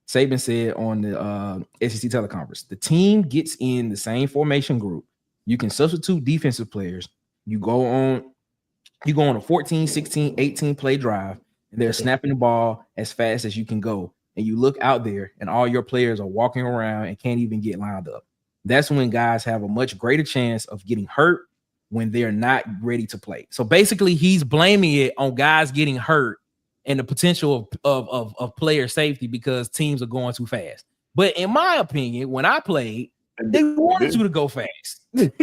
Saban said on the SEC teleconference, "The team gets in the same formation group. You can substitute defensive players. You go on a 14, 16, 18 play drive, and they're snapping the ball as fast as you can go. And you look out there, and all your players are walking around and can't even get lined up. That's when guys have a much greater chance of getting hurt when they're not ready to play." So basically, he's blaming it on guys getting hurt and the potential of player safety because teams are going too fast. But in my opinion, when I played, they wanted you to go fast. Let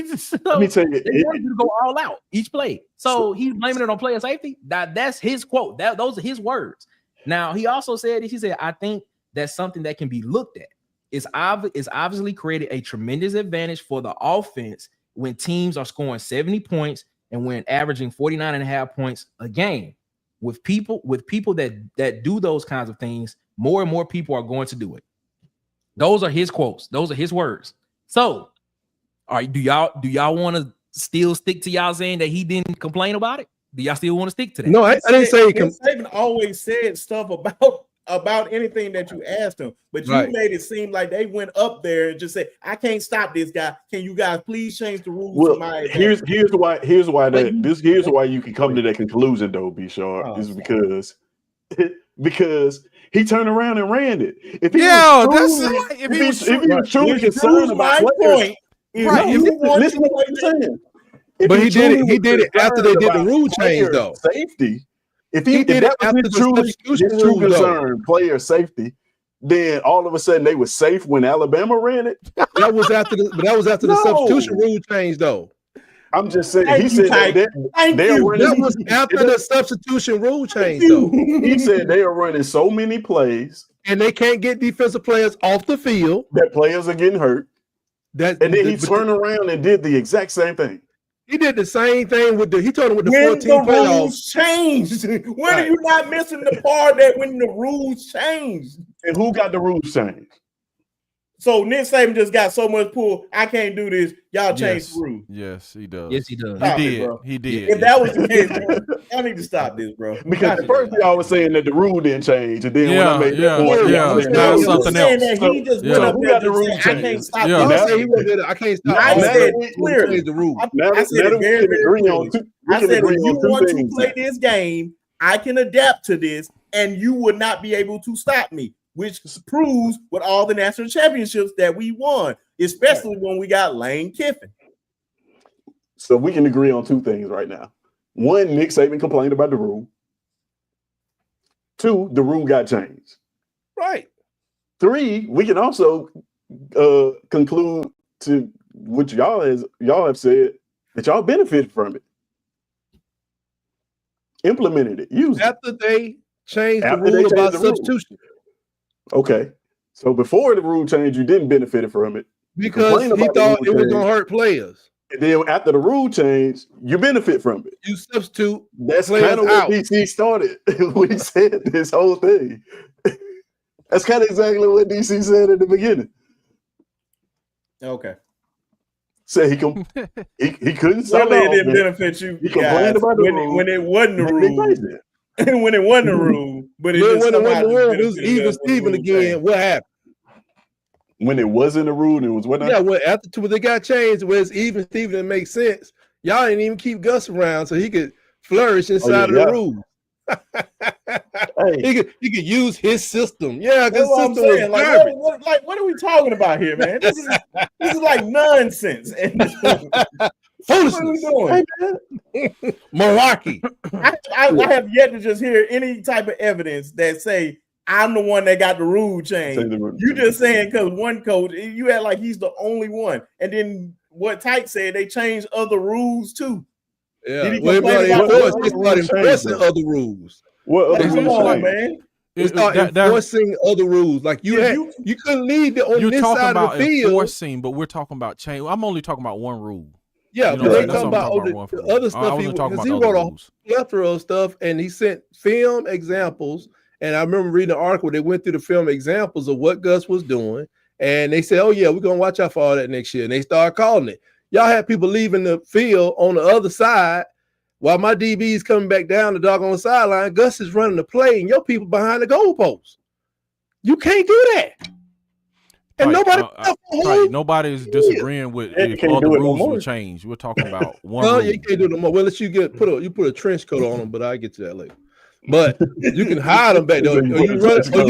me tell you, they wanted you to go all out each play. So he's blaming it on player safety. That's his quote. Those are his words. Now he also said this. He said, "I think that's something that can be looked at. It's obviously created a tremendous advantage for the offense when teams are scoring 70 points and when averaging 49.5 points a game. with people that do those kinds of things, more and more people are going to do it. Those are his quotes. Those are his words. So, all right, do y'all want to still stick to y'all saying that he didn't complain about it? Do y'all still want to stick to that? No, I didn't say he Saban always said stuff about anything that you asked him, but you made it seem like they went up there and just said, "I can't stop this guy. Can you guys please change the rules?" Well, here's why you can come to that conclusion though, B Sharp, is because he turned around and ran it. If he was truly concerned about players, listen to what I'm saying. But he did it after they did the rule change though. Safety. If did it after the true concern, player safety, then all of a sudden they were safe when Alabama ran it. That was after the substitution rule change, though. I'm just saying. He said that was after the substitution rule change, though. He said they are running so many plays, and they can't get defensive players off the field. That players are getting hurt. And then he turned around and did the exact same thing. He did the same thing he told him with the when 14 the playoffs. rules changed. When are you not missing the part that when the rules changed? And who got the rules changed? So Nick Saban just got so much pull. I can't do this. Y'all change the rules. Yes, he does. Yes, he does. He did. If that was the case, I need to stop this, bro. Because at first y'all was saying that the rule didn't change, and then when I made that point, now something else. That he just went up there and said, "I can't stop this." I can't stop. I said clearly the rule. I said very, very clearly. I said if you want to play this game, I can adapt to this, and you would not be able to stop me. Which proves with all the national championships that we won, especially when we got Lane Kiffin. So we can agree on two things right now. One, Nick Saban complained about the rule. Two, the rule got changed. Right. Three, we can also conclude to what y'all have said that y'all benefited from it, implemented it, used it. After they changed the rule about substitution. Okay, so before the rule change, you didn't benefit from it because he thought it was going to hurt players. And then after the rule change, you benefit from it. You substitute. That's kind of what DC started. We said this whole thing. That's kind of exactly what DC said in the beginning. Okay. Say he couldn't stop. It didn't benefit you. He complained about the rule when it wasn't the rule. And when it wasn't the rule, but it was even Steven again. What happened? When it wasn't a rule, it was what? Yeah, when they got changed, where it's even Steven, it makes sense. Y'all didn't even keep Gus around so he could flourish inside of the rules. He could use his system. Yeah, that's what I'm saying. What are we talking about here, man? This is like nonsense. What are we doing? Malarkey. I have yet to just hear any type of evidence that say I'm the one that got the rule change. You just saying because one coach, you act like he's the only one. And then what Tyke said, they changed other rules too. Yeah, they start enforcing other rules. Come on, man. They start enforcing other rules. Like you couldn't lead on this side of the field. Enforcing, but we're talking about change. I'm only talking about one rule. Yeah, but they talking about other stuff. He wrote a plethora of stuff, and he sent film examples. And I remember reading an article. They went through the film examples of what Gus was doing, and they said, "Oh yeah, we're gonna watch out for all that next year." And they started calling it. Y'all had people leaving the field on the other side while my DB's coming back down the doggone sideline. Gus is running the play, and your people behind the goalpost. You can't do that. And nobody's disagreeing with if all the rules will change. We're talking about one. No, you can't do it no more. Well, let you put a trench coat on them, but I'll get to that later. But you can hide them back there, or you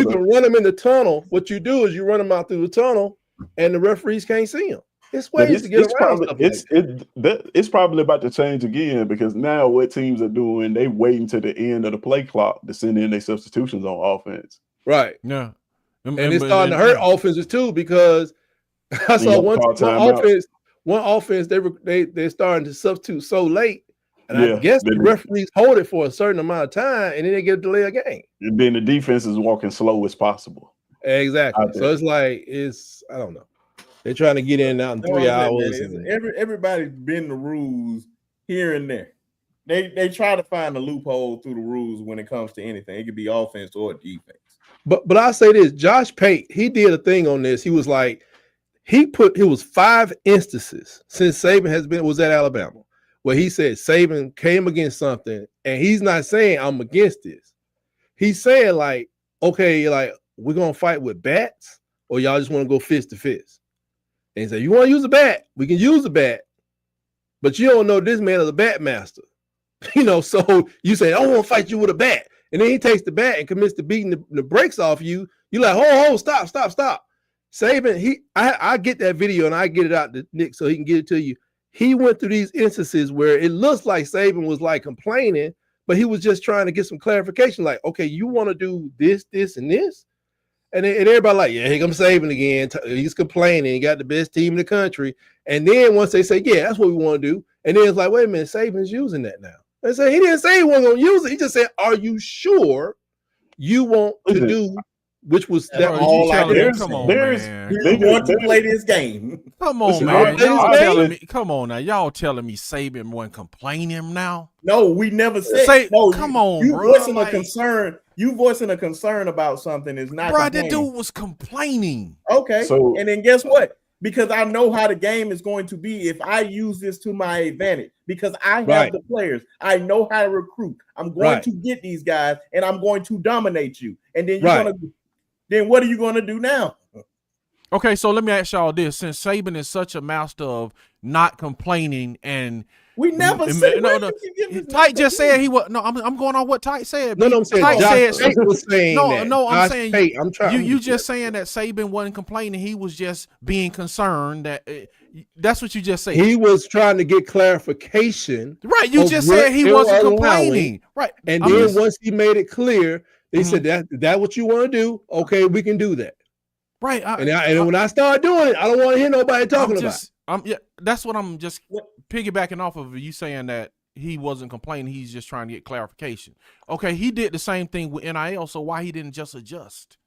can run them in the tunnel. What you do is you run them out through the tunnel, and the referees can't see them. It's ways to get around stuff. It's probably about to change again because now what teams are doing, they waiting to the end of the play clock to send in their substitutions on offense. Right. Yeah. And it's starting to hurt offenses too because I saw one offense they're starting to substitute so late, and I guess the referees hold it for a certain amount of time, and then they get a delay of game. And then the defense is walking slow as possible. Exactly. So it's like I don't know. They're trying to get in and out in 3 hours. Everybody's been the rules here and there. They try to find a loophole through the rules when it comes to anything. It could be offense or defense. But I say this, Josh Pate, he did a thing on this. He was like, he was 5 instances since Saban was at Alabama where he said Saban came against something, and he's not saying I'm against this. He's saying like, okay, like we're gonna fight with bats, or y'all just want to go fist to fist. And he said, you want to use a bat? We can use a bat, but you don't know this man is a bat master. So you say, I don't want to fight you with a bat. And then he takes the bat and commits to beating the brakes off you. You're like, oh, stop. Saban, I get that video and I get it out to Nick so he can get it to you. He went through these instances where it looks like Saban was like complaining, but he was just trying to get some clarification. Like, okay, you want to do this, and this? And everybody like, yeah, here comes Saban again. He's complaining. He got the best team in the country. And then once they say, yeah, that's what we want to do. And then it's like, wait a minute, Saban's using that now. They say he didn't say he wasn't going to use it. He just said, are you sure you want to do, which was that all I did? Come on, man. They want to play this game. Come on, man. Y'all telling me, come on now. Y'all telling me Saban wasn't complaining now? No, we never said. No, come on, you bro. voicing a concern. You voicing a concern about something is not. Bro, that dude was complaining. Okay, and then guess what? Because I know how the game is going to be if I use this to my advantage. Because I have the players, I know how to recruit. I'm going to get these guys, and I'm going to dominate you. And then you're gonna. Then what are you going to do now? Okay, so let me ask y'all this: since Saban is such a master of not complaining, and we never said Tight just said he was. No, I'm going on what Tight said. No, I'm saying Tight said was saying that. No, I'm saying Pate, I'm trying. You just saying that Saban wasn't complaining. He was just being concerned. That's what you just said. He was trying to get clarification. Right, you just said he wasn't complaining. Right, and then once he made it clear, they said that what you want to do. Okay, we can do that. Right, and when I start doing it, I don't want to hear nobody talking about it. That's what I'm just piggybacking off of you saying that he wasn't complaining. He's just trying to get clarification. Okay, he did the same thing with NIL. So why he didn't just adjust?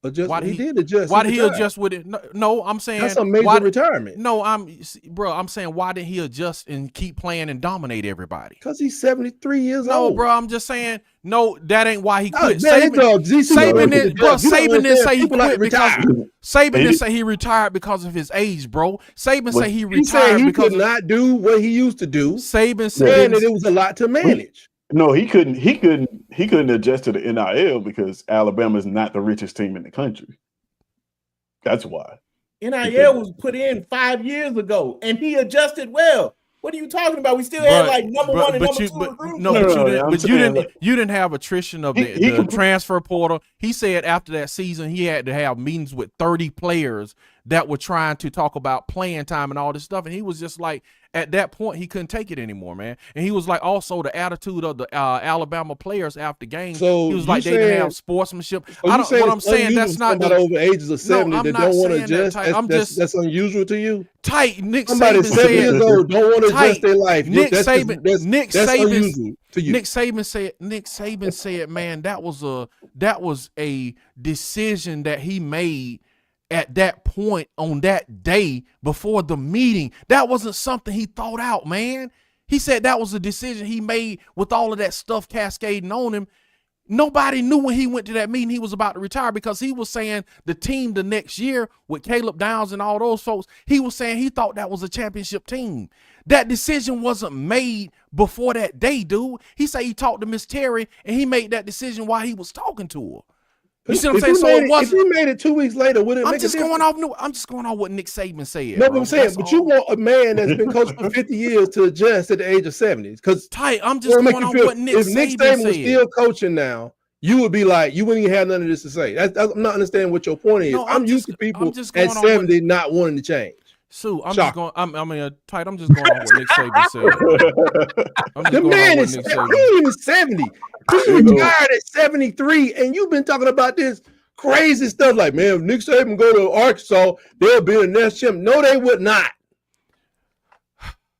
He did adjust. Why did he adjust with it? No, I'm saying that's a major retirement. No, I'm saying why didn't he adjust and keep playing and dominate everybody? Because he's 73 years old. No, bro, I'm just saying. No, that ain't why he quit. Saban didn't say he quit because Saban didn't say he retired because of his age, bro. Saban said he retired because he could not do what he used to do. Saban said that it was a lot to manage. No, he couldn't adjust to the NIL because Alabama is not the richest team in the country. That's why. NIL was put in 5 years ago, and he adjusted well. What are you talking about? We still had like number one and number two. You didn't have attrition of the transfer portal. He said after that season, he had to have meetings with 30 players that were trying to talk about playing time and all this stuff. And he was just like, at that point, he couldn't take it anymore, man. And he was like, also the attitude of the Alabama players after games. So he was like, they didn't have sportsmanship. What I'm saying, that's not over ages of 70 that don't want to adjust. That's unusual to you. Tight. Nick Somebody Saban 7 years old don't want to adjust their life. Nick Saban Nick Saban said, man, that was a decision that he made at that point on that day before the meeting. That wasn't something he thought out, man. He said that was a decision he made with all of that stuff cascading on him. Nobody knew when he went to that meeting he was about to retire, because he was saying the team the next year with Caleb Downs and all those folks, he was saying he thought that was a championship team. That decision wasn't made before that day, dude. He said he talked to Miss Terry and he made that decision while he was talking to her. You see what I'm saying? So it wasn't. If he made it 2 weeks later, would it I'm just going off what Nick Saban said. No, but I'm saying, but you want a man that's been coaching for 50 years to adjust at the age of 70. Because I'm just going off what Nick Saban said. If Nick Saban was still coaching now, you would be like, you wouldn't even have none of this to say. I'm not understanding what your point is. No, I'm used to people at 70 not wanting to change. Sue, I'm just going. I'm just going on what Nick Saban said. The man is even 70. He retired at 73, and you've been talking about this crazy stuff like, man, if Nick Saban go to Arkansas, they'll be the next champ. No, they would not.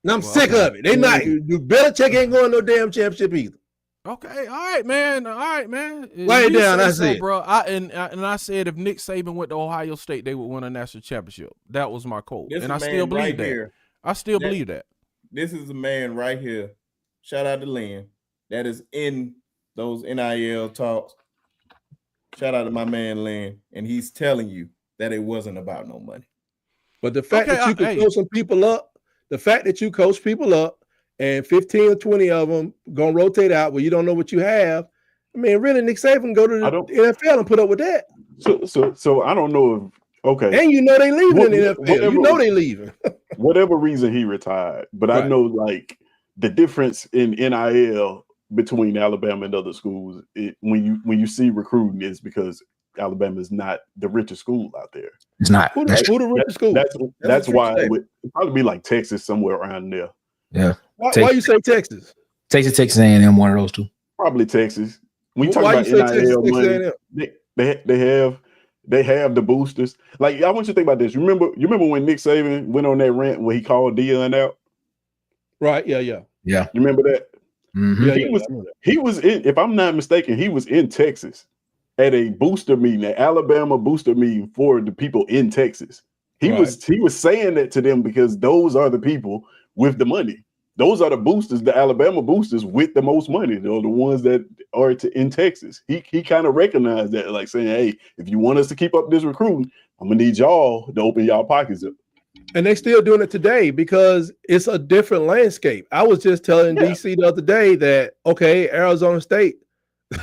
And I'm sick of it. They not. Belichick ain't going no damn championship either. Okay, all right, man. Write it down. I said, bro. I said if Nick Saban went to Ohio State, they would win a national championship. That was my quote, and I still believe that. I still believe that. This is a man right here shout out to Lynn, that is in those NIL talks. Shout out to my man Lynn, and he's telling you that it wasn't about no money. But the fact that you can coach some people up, the fact that you coach people up, and 15 or 20 of them gonna rotate out where you don't know what you have. I mean, really, Nick Saban can go to the NFL and put up with that. So I don't know if okay. And you know they leaving in the NFL. You know they leaving. Whatever reason he retired, but I know like the difference in NIL between Alabama and other schools. When you see recruiting is because Alabama is not the richest school out there. It's not. Who the richest school? That's why it would probably be like Texas, somewhere around there. Yeah. Why you say Texas? Texas A&M, one of those two. Probably Texas. When you talk about NIL money, they have the boosters. Like I want you to think about this. You remember when Nick Saban went on that rant where he called Dion out? Right. Yeah. You remember that? Mm-hmm. Yeah, he was in, if I'm not mistaken, he was in Texas at a booster meeting, an Alabama booster meeting for the people in Texas. He was saying that to them because those are the people with the money. Those are the boosters, the Alabama boosters with the most money. They're the ones that are in Texas. He kind of recognized that, like saying, hey, if you want us to keep up this recruiting, I'm going to need y'all to open y'all pockets up. And they still doing it today because it's a different landscape. I was just telling DC the other day that, okay, Arizona State,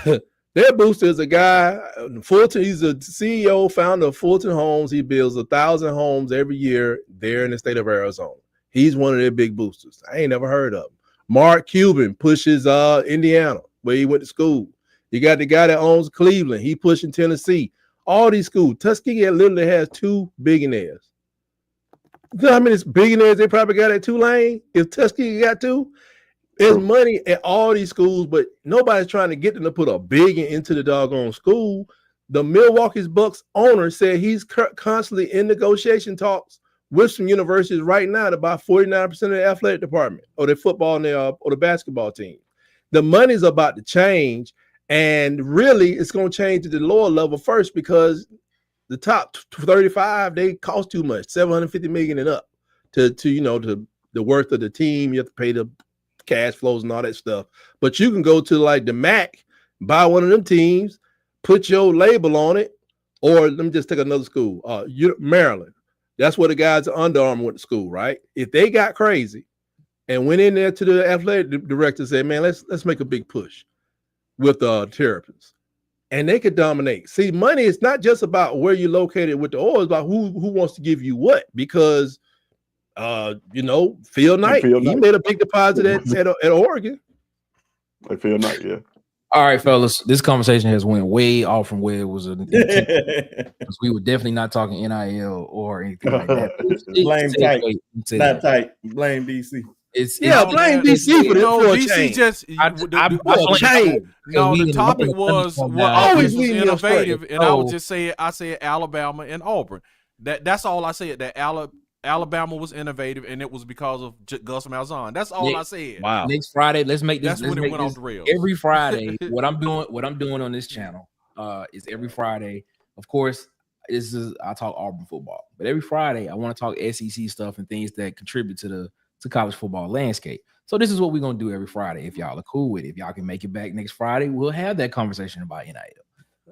their booster is a guy, Fulton, he's a CEO, founder of Fulton Homes. He builds 1,000 homes every year there in the state of Arizona. He's one of their big boosters. I ain't never heard of him. Mark Cuban pushes Indiana, where he went to school. You got the guy that owns Cleveland. He pushing Tennessee. All these schools. Tuskegee literally has 2 billionaires. You know how many billionaires they probably got at Tulane? If Tuskegee got 2, there's money at all these schools, but nobody's trying to get them to put a billion into the doggone school. The Milwaukee Bucks owner said he's constantly in negotiation talks with some universities right now to buy 49% of the athletic department or the football and or the basketball team. The money's about to change, and really it's going to change to the lower level first because the top 35, they cost too much, $750 million and up to the worth of the team. You have to pay the cash flows and all that stuff. But you can go to like the MAC, buy one of them teams, put your label on it, or let me just take another school, Maryland. That's where the guys at Under Armour went to school, right? If they got crazy and went in there to the athletic director and said, man, let's make a big push with Terrapins. And they could dominate. See, money is not just about where you're located with the oil, it's about who wants to give you what. Because Phil Knight, he made a big deposit at Oregon. Like Phil Knight, yeah. All right, fellas, this conversation has went way off from where it was. Because we were definitely not talking NIL or anything like that. Blame tight, not tight. Blame DC. Blame DC for this. DC just the topic was what always was innovative, and I said Alabama and Auburn. That's all I said. That Alabama was innovative, and it was because of Gus Malzahn. That's all I said. Wow. Next Friday, let's make this. That's when it went off the rails. Every Friday, what I'm doing on this channel is every Friday. Of course, I talk Auburn football, but every Friday I want to talk SEC stuff and things that contribute to college football landscape. So this is what we're gonna do every Friday. If y'all are cool with it, if y'all can make it back next Friday, we'll have that conversation about NIL.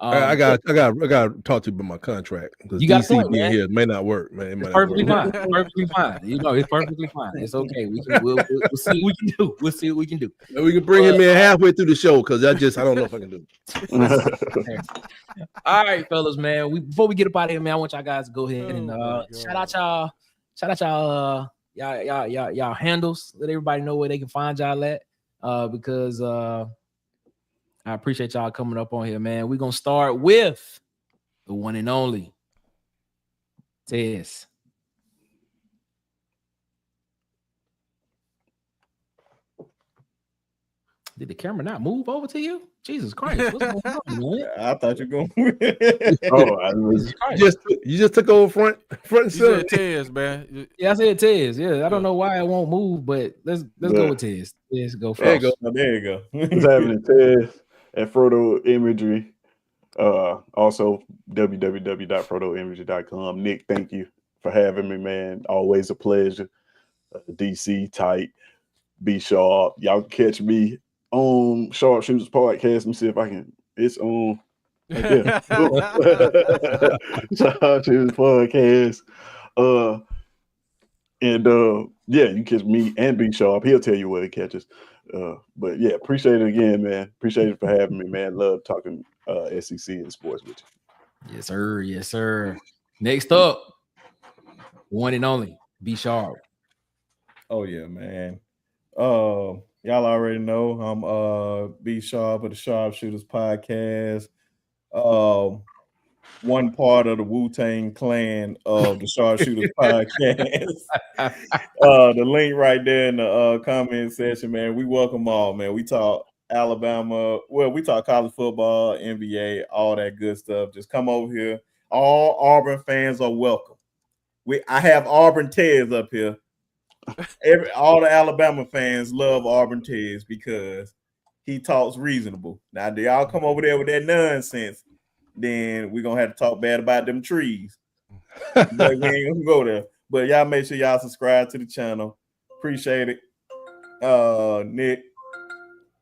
I got to talk to you about my contract because DC being here may not work, man. It's perfectly fine. Perfectly fine. It's perfectly fine. It's okay. We'll see what we can do. We'll see what we can do. And we can bring him in halfway through the show because I don't know if I can do it. All right, fellas, man. Before we get up out of here, man, I want y'all guys to go ahead and shout out y'all handles. Let everybody know where they can find y'all at. Because I appreciate y'all coming up on here, man. We're gonna start with the one and only Tez. Did the camera not move over to you? Jesus Christ! What's going on, man? I thought you were going. You just took over front and center. You said Tez, man. Yeah, I said Tez. Yeah, I don't know why it won't move, but let's go with Tez. Tez, go first. There you go. What's happening, Tez? At Frodo Imagery, also www.frodoimagery.com. Nick, thank you for having me, man. Always a pleasure. DC tight. B Sharp. Y'all can catch me on Sharpshooters Podcast. Let me see if I can. It's on. Right there. Sharpshooters Podcast. Yeah, you catch me and B Sharp. He'll tell you where to catch us. But yeah, appreciate it again, man. Appreciate it for having me, man. Love talking SEC and sports with you. Yes, sir. Yes, sir. Next up, one and only B Sharp. Oh yeah, man. Y'all already know I'm B Sharp of the Sharpshooters Podcast. One part of the Wu-Tang clan of the Sharpshooters Podcast. The link right there in the comment section, man. We welcome all, man. We talk Alabama. Well, we talk college football, NBA, all that good stuff. Just come over here. All Auburn fans are welcome. I have Auburn Tez up here. All the Alabama fans love Auburn Tez because he talks reasonable. Now, do y'all come over there with that nonsense? Then we're gonna have to talk bad about them trees. But we ain't gonna go there. But y'all make sure y'all subscribe to the channel. Appreciate it. Nick,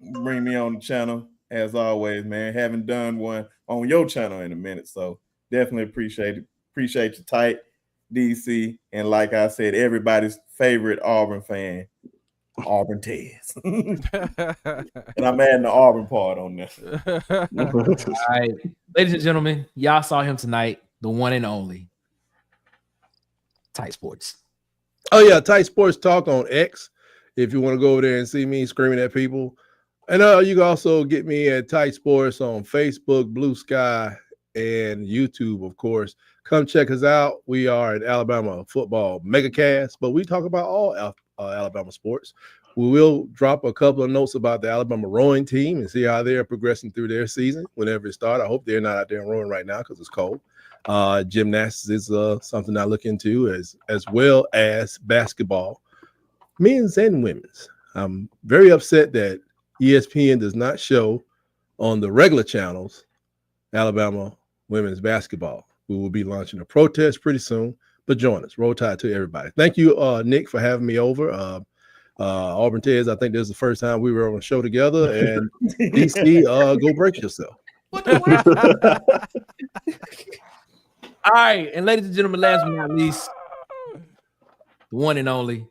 bring me on the channel as always, man. Haven't done one on your channel in a minute, so definitely appreciate it. Appreciate you, tight DC, and like I said, everybody's favorite Auburn fan, Auburn Tez. And I'm adding the Auburn part on this. All right, ladies and gentlemen, y'all saw him tonight, the one and only Tight Sports. Oh yeah, Tight Sports Talk on X. If you want to go over there and see me screaming at people, and you can also get me at Tight Sports on Facebook, Blue Sky, and YouTube, of course. Come check us out. We are an Alabama football megacast, but we talk about all Alabama sports. We will drop a couple of notes about the Alabama rowing team and see how they're progressing through their season whenever it starts. I hope they're not out there rowing right now because it's cold. Gymnastics is something I look into as well as basketball, men's and women's. I'm very upset that ESPN does not show on the regular channels Alabama women's basketball. We will be launching a protest pretty soon, but join us. Roll Tide to everybody. Thank you, Nick, for having me over. Auburn Tez, I think this is the first time we were on a show together. And DC, go break yourself. All right, and ladies and gentlemen, last but not least, the one and only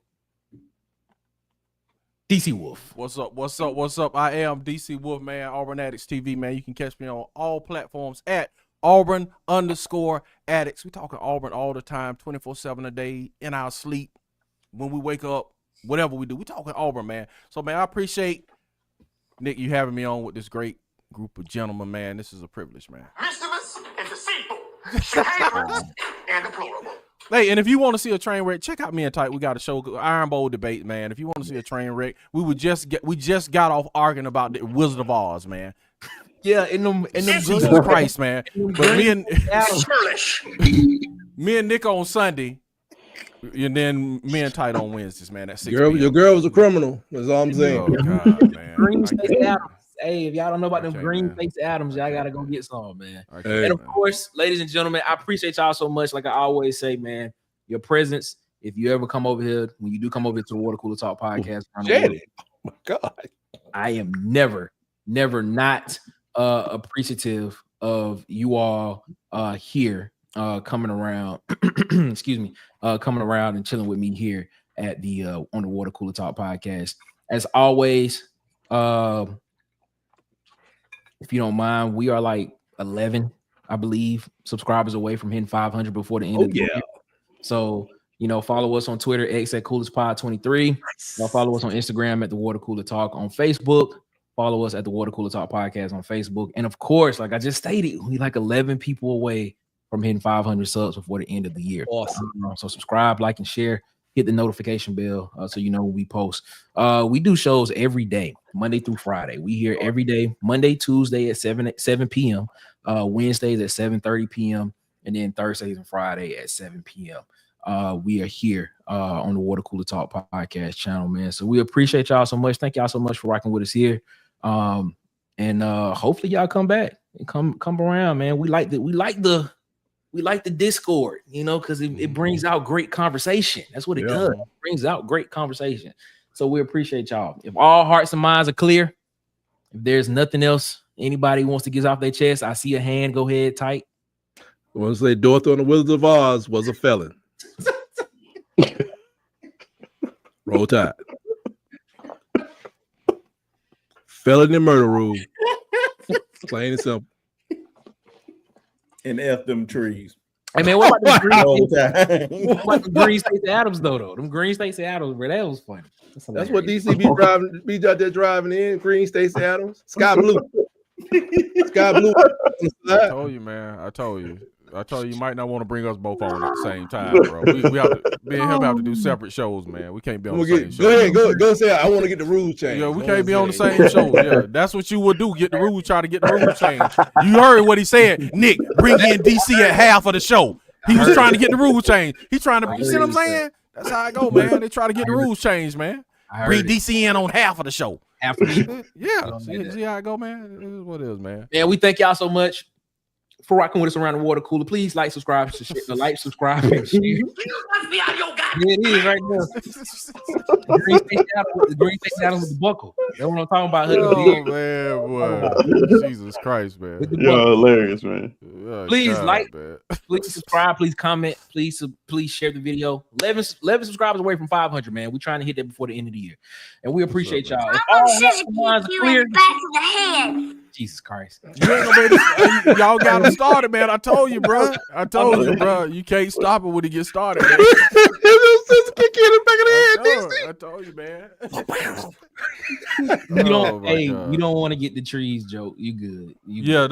DC Wolf. What's up? What's up? What's up? I am DC Wolf, man. Auburn Addicts TV, man. You can catch me on all platforms at Auburn_Addicts. We talking Auburn all the time, 24/7 a day, in our sleep, when we wake up, whatever we do. We talking Auburn, man. So, man, I appreciate, Nick, you having me on with this great group of gentlemen, man. This is a privilege, man. Mischievous and deceitful, chicaneous and deplorable. Hey, and if you want to see a train wreck, check out me and Tight. We got a show, Iron Bowl debate, man. If you want to see a train wreck, we just got off arguing about the Wizard of Oz, man. Yeah, in them Jesus Christ, man. But me and Nick on Sunday, and then me and Tight on Wednesdays, man. At 6 p.m. Your girl was a criminal. That's all I'm saying. Oh, God, man. Green Face Adams. Hey, if y'all don't know about them Green Face Adams, y'all gotta go get some, man. Hey, and of course, ladies and gentlemen, I appreciate y'all so much. Like I always say, man, your presence. If you ever come over here, when you do come over to the Water Cooler Talk podcast, oh my God, I am never not appreciative of you all here coming around. Excuse me, coming around and chilling with me here at the on the Water Cooler Talk podcast. As always, if you don't mind, we are like 11, I believe, subscribers away from hitting 500 before the end of the year. So, follow us on Twitter, X at CoolersPod23. Follow us on Instagram at the Water Cooler Talk, on Facebook. Follow us at the Water Cooler Talk podcast on Facebook. And of course, like I just stated, we like 11 people away from hitting 500 subs before the end of the year. Awesome. So subscribe, like, and share. Hit the notification bell so you know when we post. We do shows every day, Monday through Friday. We here every day, Monday, Tuesday at 7 p.m., Wednesdays at 7:30 p.m., and then Thursdays and Friday at 7 p.m. We are here on the Water Cooler Talk podcast channel, man. So we appreciate y'all so much. Thank y'all so much for rocking with us here. And hopefully y'all come back and come around, man. We like the Discord, because it brings out great conversation. That's what it does. It brings out great conversation. So we appreciate y'all. If all hearts and minds are clear, if there's nothing else anybody wants to get off their chest, I see a hand. Go ahead, tight. I want to say Dorothy on the Wizard of Oz was a felon. Roll Tide. Felony murder rule. Plain and simple. And F them trees. Hey man, what about the Roll Tide. what about the Green Stacey Adams though? Them Green Stacey Adams, bro, that was funny. That's what DC be out there driving in. Green Stacey Adams. Sky blue. Sky blue. I told you, man. I told you you might not want to bring us both on at the same time, bro. We have to, me and him have to do separate shows, man. We can't be on the same show. Go say I want to get the rules changed. Yeah, we can't be on the same show. Yeah, that's what you would do. Get the rules, try to get the rules changed. You heard what he said. Nick, bring in DC at half of the show. He was trying to get the rules changed. He's trying to, you see what I'm saying? That's how I go, man. They try to get the rules changed, man. Bring DC in on half of the show. Half of the show. Yeah. See how I go, man? It is what it is, man. Yeah, we thank y'all so much for rocking with us around the water cooler. Please like, subscribe, subscribe, and share. You must be out of your goddamn. Yeah, it is right now. The Green Stacey Adams with the buckle. That's what I'm talking about. Oh man, boy. Jesus Christ, man. You're hilarious, man. Please God, like, man. please subscribe, please comment, please share the video. 11 subscribers away from 500, man. We're trying to hit that before the end of the year, and we appreciate y'all. If all hearts and minds are clear, back to the head. Jesus Christ. You ain't gonna be able to, y'all got him started, man. I told you, bro. You can't stop it when he gets started. Man. I told you, man. You don't. You don't want to get the trees joke. You good?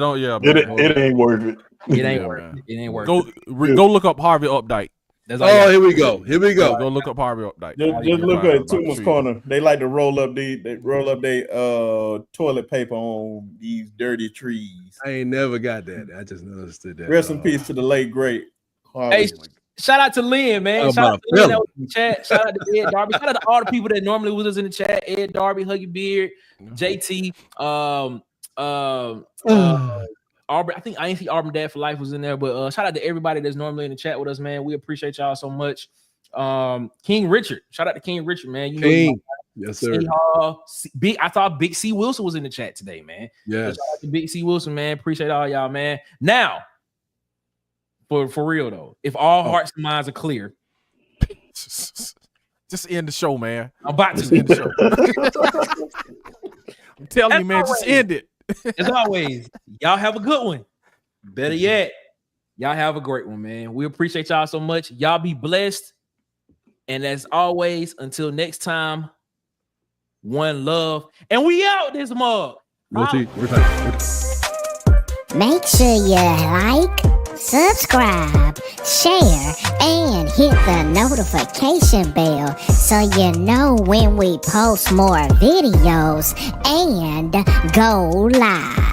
Don't. Yeah, it ain't worth it. It ain't worth it. It ain't worth it. Go look up Harvey Updike. Here we go. Go look up Harvey Updike. Just look at Tuma's Corner. They like to roll up their toilet paper on these dirty trees. I ain't never got that. I just understood that. Rest in peace to the late great Harvey. Hey, shout out to Lynn, man. Shout out to Lynn that was in the chat. Shout out to Ed Darby. Shout out to all the people that normally was us in the chat. Ed Darby, Huggy Beard, JT, Auburn. I think I ain't see Auburn Dad for Life was in there, but shout out to everybody that's normally in the chat with us, man. We appreciate y'all so much. King Richard, shout out to King Richard, man. You know, King. Yes, sir. I thought Big C Wilson was in the chat today, man. Yes. So shout out to Big C Wilson, man. Appreciate all y'all, man. Now, for real though, if all hearts and minds are clear, just end the show, man. I'm about to end the show. I'm telling you, man, just end it. As always, y'all have a good one. Better yet, y'all have a great one, man. We appreciate y'all so much. Y'all be blessed. And as always, until next time, one love. And we out this mug. Make sure you like, subscribe, share, and hit the notification bell so you know when we post more videos and go live.